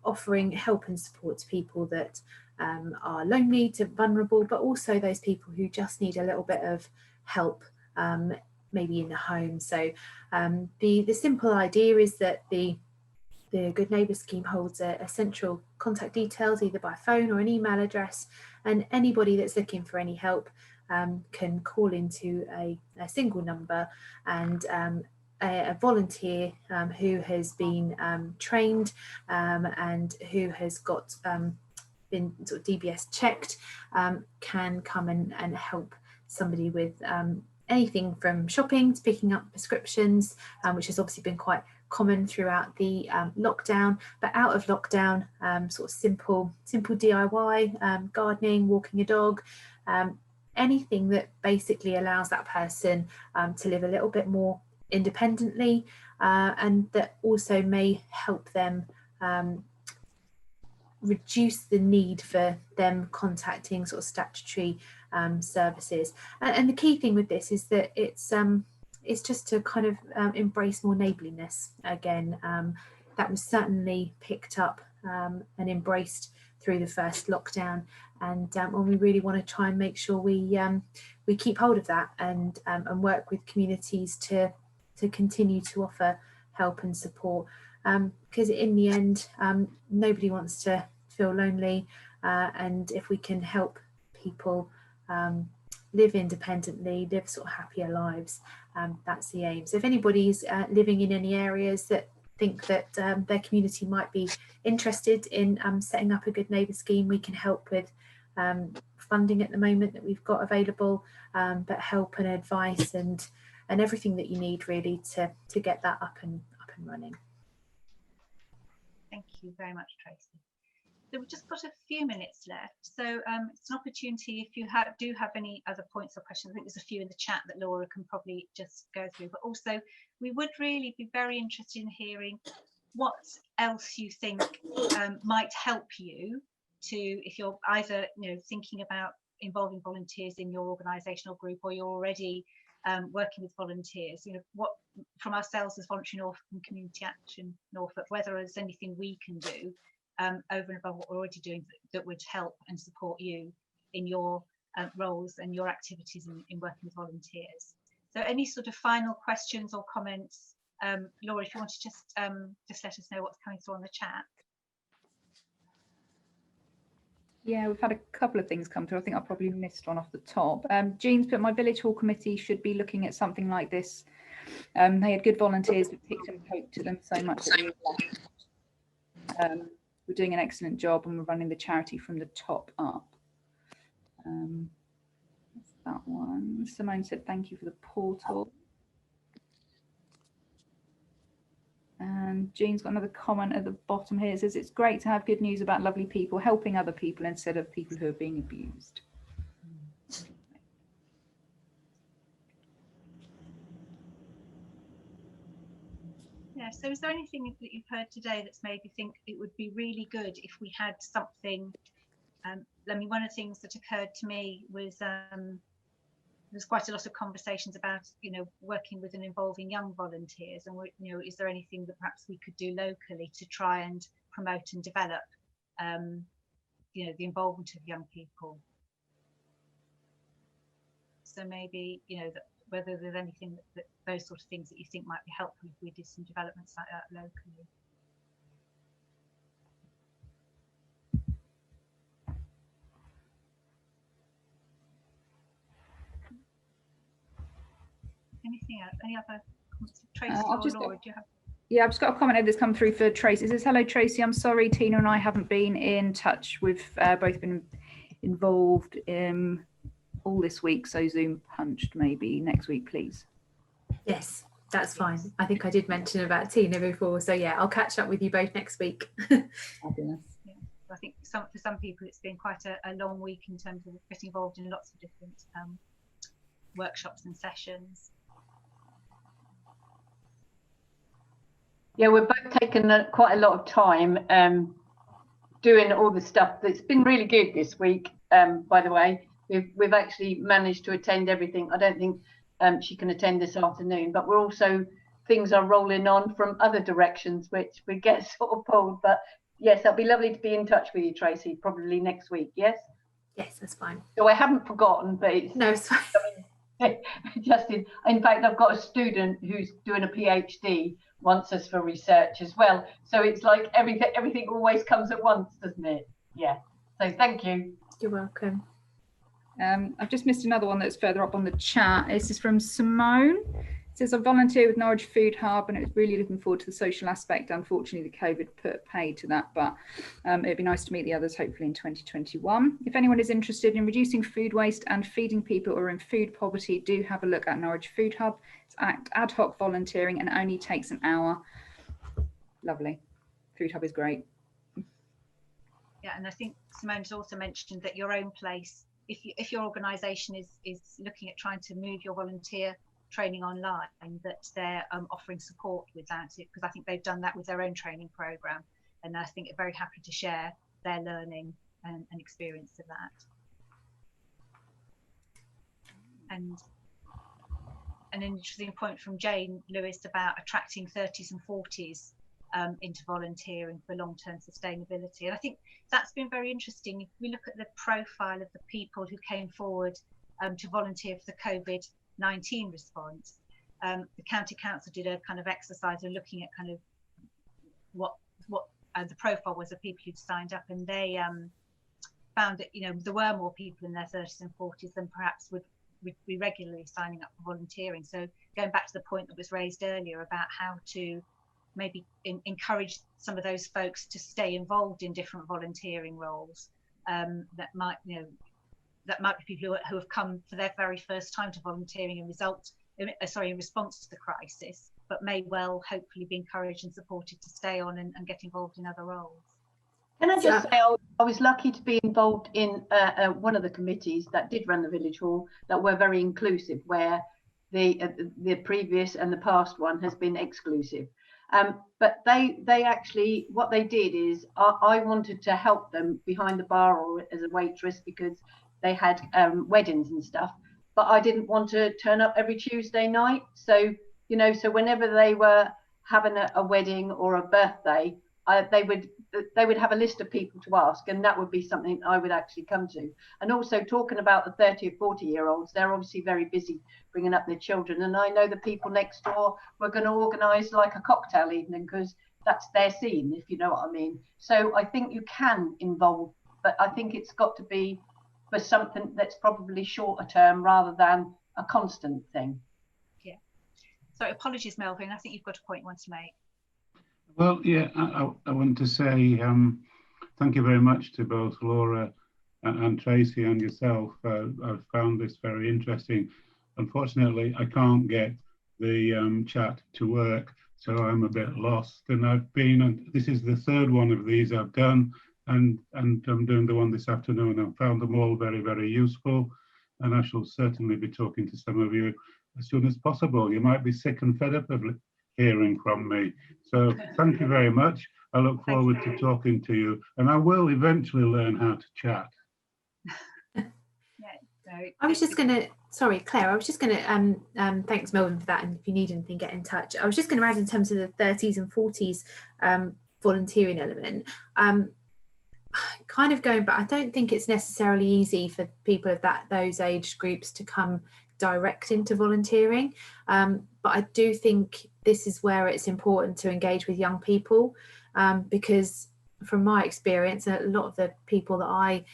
offering help and support to people that are lonely, to vulnerable, but also those people who just need a little bit of help, maybe in the home. So the simple idea is that the Good Neighbour scheme holds a central contact details, either by phone or an email address, and anybody that's looking for any help can call into a single number, and a volunteer who has been trained and who has got been sort of DBS checked can come and help somebody with anything from shopping to picking up prescriptions, which has obviously been quite common throughout the lockdown, but out of lockdown, sort of simple DIY, gardening, walking a dog, anything that basically allows that person to live a little bit more independently, and that also may help them reduce the need for them contacting sort of statutory services. And the key thing with this is that it's just to kind of embrace more neighbourliness again. that was certainly picked up and embraced through the first lockdown, and we really want to try and make sure we keep hold of that and work with communities to continue to offer help and support, because in the end nobody wants to feel lonely, and if we can help people live independently, live sort of happier lives, that's the aim. So if anybody's living in any areas that think that their community might be interested in setting up a Good Neighbour scheme, we can help with funding at the moment that we've got available, but help and advice and everything that you need really to get that up and running. Thank you very much, Tracy. So we've just got a few minutes left, so it's an opportunity if you do have any other points or questions. I think there's a few in the chat that Laura can probably just go through, but also we would really be very interested in hearing what else you think might help you to, if you're either thinking about involving volunteers in your organisational group, or you're already working with volunteers, what from ourselves as Voluntary Norfolk and Community Action Norfolk, whether there's anything we can do over and above what we're already doing that would help and support you in your roles and your activities in working with volunteers. So any sort of final questions or comments? Laura, if you want to just let us know what's coming through on the chat. Yeah, we've had a couple of things come through. I think I probably missed one off the top. Jean's put, my village hall committee should be looking at something like this. They had good volunteers that picked and poked to them so much that we left. We're doing an excellent job and we're running the charity from the top up. That's that one. Simone said thank you for the portal. And Jean's got another comment at the bottom here. It says it's great to have good news about lovely people helping other people instead of people who are being abused. Yeah, so is there anything that you've heard today that's made you think it would be really good if we had something? I mean, one of the things that occurred to me was there's quite a lot of conversations about working with and involving young volunteers, and is there anything that perhaps we could do locally to try and promote and develop the involvement of young people? So maybe that whether there's anything that those sort of things that you think might be helpful if we did some developments like that locally. Anything else? Any other comments? Tracy or Laura, do you have? Yeah, I've just got a comment that's come through for Tracy. It says, hello, Tracy. I'm sorry, Tina and I haven't been in touch. We've both been involved all this week, so Zoom punched. Maybe next week, please. Yes, that's fine. I think I did mention about Tina before, so yeah, I'll catch up with you both next week. Fabulous. Yeah. I think for some people it's been quite a long week in terms of getting involved in lots of different workshops and sessions. Yeah, we're both taking quite a lot of time doing all the stuff that's been really good this week. By the way, we've actually managed to attend everything. I don't think she can attend this afternoon, but we're also, things are rolling on from other directions which we get sort of pulled. But yes, it'll be lovely to be in touch with you, Tracy, probably next week. Yes, that's fine. So I haven't forgotten, but it's fine. just in fact, I've got a student who's doing a PhD, wants us for research as well. So it's like everything always comes at once, doesn't it? Yeah. So thank you. You're welcome. I've just missed another one that's further up on the chat. This is from Simone. It says, I volunteer with Norwich Food Hub and it's really looking forward to the social aspect. Unfortunately, the COVID put paid to that, but it'd be nice to meet the others hopefully in 2021. If anyone is interested in reducing food waste and feeding people who are in food poverty, do have a look at Norwich Food Hub. It's ad hoc volunteering and only takes an hour. Lovely. Food Hub is great. Yeah, and I think Simone's also mentioned that your own place, if your organisation is looking at trying to move your volunteer training online, that they're offering support with that, because I think they've done that with their own training programme, and I think they're very happy to share their learning and experience of that. And an interesting point from Jane Lewis about attracting 30s and 40s into volunteering for long-term sustainability. And I think that's been very interesting. If we look at the profile of the people who came forward to volunteer for the COVID-19 response, the county council did a kind of exercise of looking at kind of what the profile was of people who'd signed up, and they found that, you know, there were more people in their 30s and 40s than perhaps would be regularly signing up for volunteering. So going back to the point that was raised earlier about how to maybe encourage some of those folks to stay involved in different volunteering roles, that might be people who have come for their very first time to volunteering in response to the crisis, but may well hopefully be encouraged and supported to stay on and get involved in other roles. Can I just say, I was lucky to be involved in one of the committees that did run the village hall that were very inclusive, where the previous and the past one has been exclusive. But they actually, what they did is, I wanted to help them behind the bar or as a waitress, because they had weddings and stuff, but I didn't want to turn up every Tuesday night. So, you know, so whenever they were having a wedding or a birthday, they would have a list of people to ask, and that would be something I would actually come to. And also, talking about the 30 or 40-year-olds, they're obviously very busy bringing up their children, and I know the people next door were going to organise like a cocktail evening, because that's their scene, if you know what I mean. So I think you can involve, but I think it's got to be for something that's probably shorter term rather than a constant thing. Yeah. So apologies, Melvin, I think you've got a point you want to make. Well, yeah, I want to say thank you very much to both Laura and Tracy and yourself. I've found this very interesting. Unfortunately, I can't get the chat to work, so I'm a bit lost. And this is the third one of these I've done, and I'm doing the one this afternoon. I've found them all very, very useful, and I shall certainly be talking to some of you as soon as possible. You might be sick and fed up of hearing from me. So thank you very much. I look forward to talking to you, and I will eventually learn how to chat. I was just going to, sorry, Claire, I was just going to, thanks Melvin for that, and if you need anything, get in touch. I was just going to add, in terms of the 30s and 40s volunteering element, kind of going back, I don't think it's necessarily easy for people of those age groups to come direct into volunteering, but I do think this is where it's important to engage with young people, because from my experience, a lot of the people that I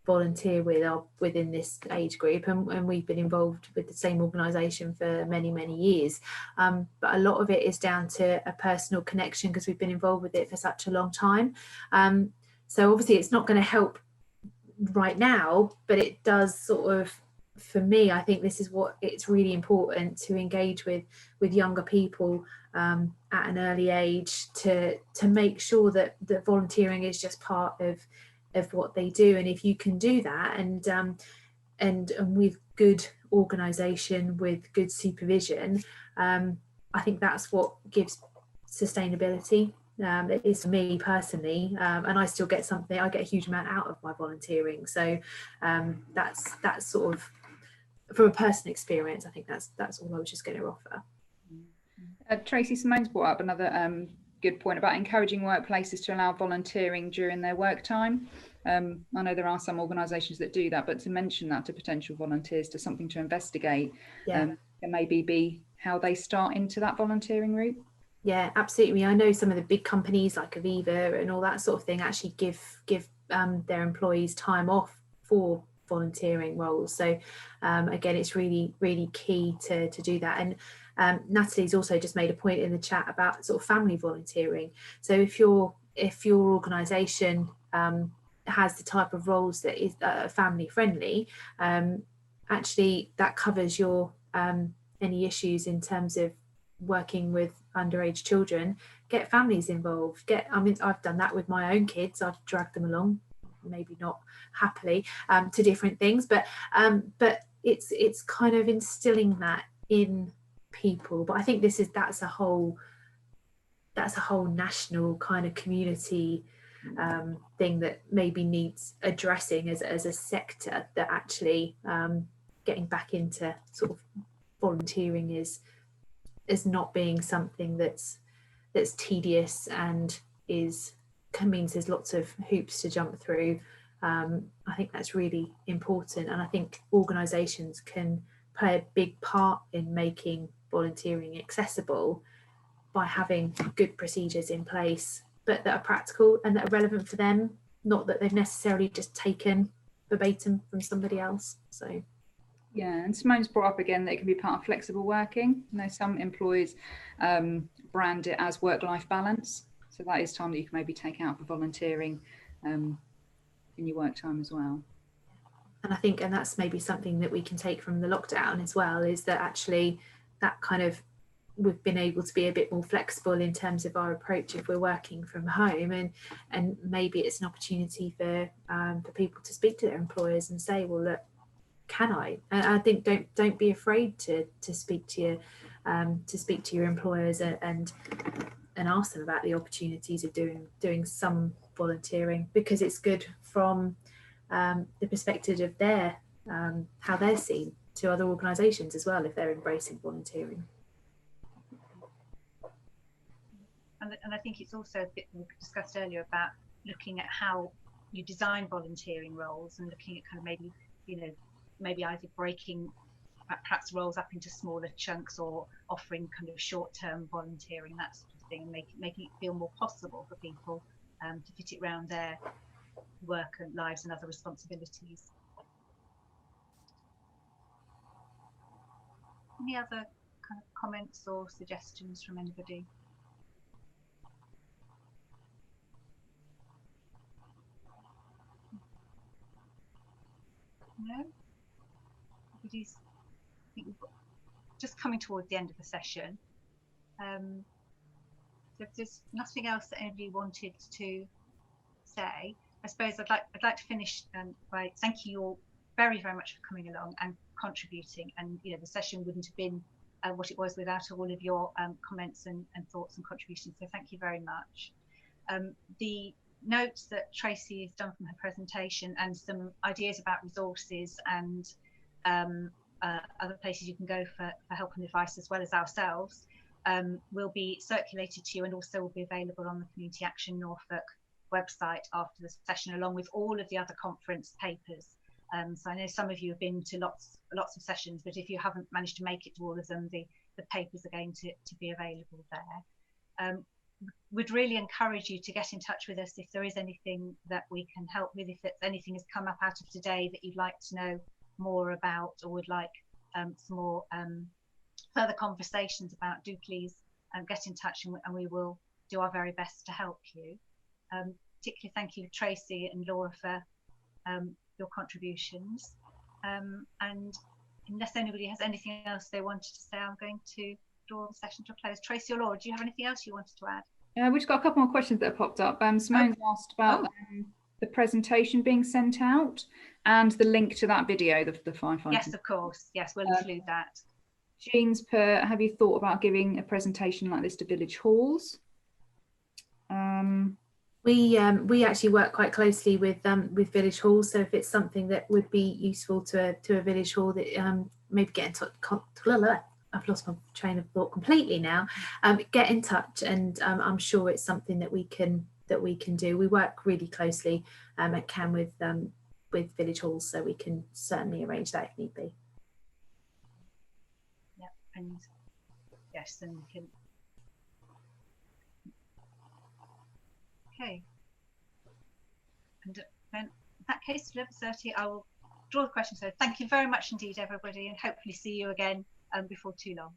volunteer with are within this age group, and we've been involved with the same organisation for many years, but a lot of it is down to a personal connection, because we've been involved with it for such a long time. So obviously it's not going to help right now, but it does sort of, for me, I think this is what it's really important to engage with younger people at an early age, to make sure that volunteering is just part of what they do. And if you can do that, and with good organisation, with good supervision, I think that's what gives sustainability. It is for me personally, and I still get something. I get a huge amount out of my volunteering. So that's sort of, from a personal experience, I think that's all I was just going to offer. Tracy Simone's brought up another good point about encouraging workplaces to allow volunteering during their work time. I know there are some organisations that do that, but to mention that to potential volunteers, to something to investigate, can maybe be how they start into that volunteering route. Yeah, absolutely. I know some of the big companies like Aviva and all that sort of thing actually give their employees time off for volunteering roles. So again, it's really key to do that. And Natalie's also just made a point in the chat about sort of family volunteering. So if your organisation has the type of roles that is family friendly, actually that covers your any issues in terms of working with underage children. Get families involved. I mean, I've done that with my own kids. I've dragged them along, maybe not happily, to different things, but it's kind of instilling that in people. But I think that's a whole national kind of community thing that maybe needs addressing as a sector, that actually getting back into sort of volunteering is not being something that's that's tedious and means there's lots of hoops to jump through. I think that's really important, and I think organisations can play a big part in making volunteering accessible by having good procedures in place, but that are practical and that are relevant for them, not that they've necessarily just taken verbatim from somebody else. So yeah, and Simone's brought up again that it can be part of flexible working. You know, some employers brand it as work-life balance, so that is time that you can maybe take out for volunteering in your work time as well. And I think, and that's maybe something that we can take from the lockdown as well, is that actually that kind of, we've been able to be a bit more flexible in terms of our approach if we're working from home, and maybe it's an opportunity for people to speak to their employers and say, well, look, can I? And I think don't be afraid to speak to your employers and ask them about the opportunities of doing some volunteering, because it's good from the perspective of their how they're seen to other organisations as well if they're embracing volunteering. And I think it's also a bit we discussed earlier about looking at how you design volunteering roles and looking at kind of maybe, you know, maybe either breaking perhaps roles up into smaller chunks or offering kind of short-term volunteering, that sort of thing, and making it feel more possible for people to fit it around their work and lives and other responsibilities. Any other kind of comments or suggestions from anybody? No? Everybody's, I think we've got, just coming towards the end of the session. So if there's nothing else that anybody wanted to say, I suppose I'd like to finish by thanking you all very, very much for coming along and contributing. And you know, the session wouldn't have been what it was without all of your comments and thoughts and contributions. So thank you very much. The notes that Tracy has done from her presentation and some ideas about resources and other places you can go for help and advice, as well as ourselves, will be circulated to you and also will be available on the Community Action Norfolk website after the session, along with all of the other conference papers. So I know some of you have been to lots of sessions, but if you haven't managed to make it to all of them, the papers are going to be available there. Would really encourage you to get in touch with us if there is anything that we can help with, if anything has come up out of today that you'd like to know more about or would like some more further conversations about, do please get in touch and we will do our very best to help you. Particularly thank you Tracy and Laura for your contributions, and unless anybody has anything else they wanted to say, I'm going to draw the session to a close. Tracy or Laura, do you have anything else you wanted to add? We've just got a couple more questions that have popped up. Simone's asked about the presentation being sent out and the link to that video, the 5 items. Yes, of course. Yes, we'll include that. Jean's have you thought about giving a presentation like this to village halls? We actually work quite closely with village halls, so if it's something that would be useful to a village hall, that maybe get in touch. I've lost my train of thought completely now. Get in touch, and I'm sure it's something that we can do. We work really closely at CAN with village halls, so we can certainly arrange that if need be. Yeah, and yes, and we can. Okay, and then in that case, 11:30, I will draw the question. So thank you very much indeed, everybody, and hopefully see you again before too long.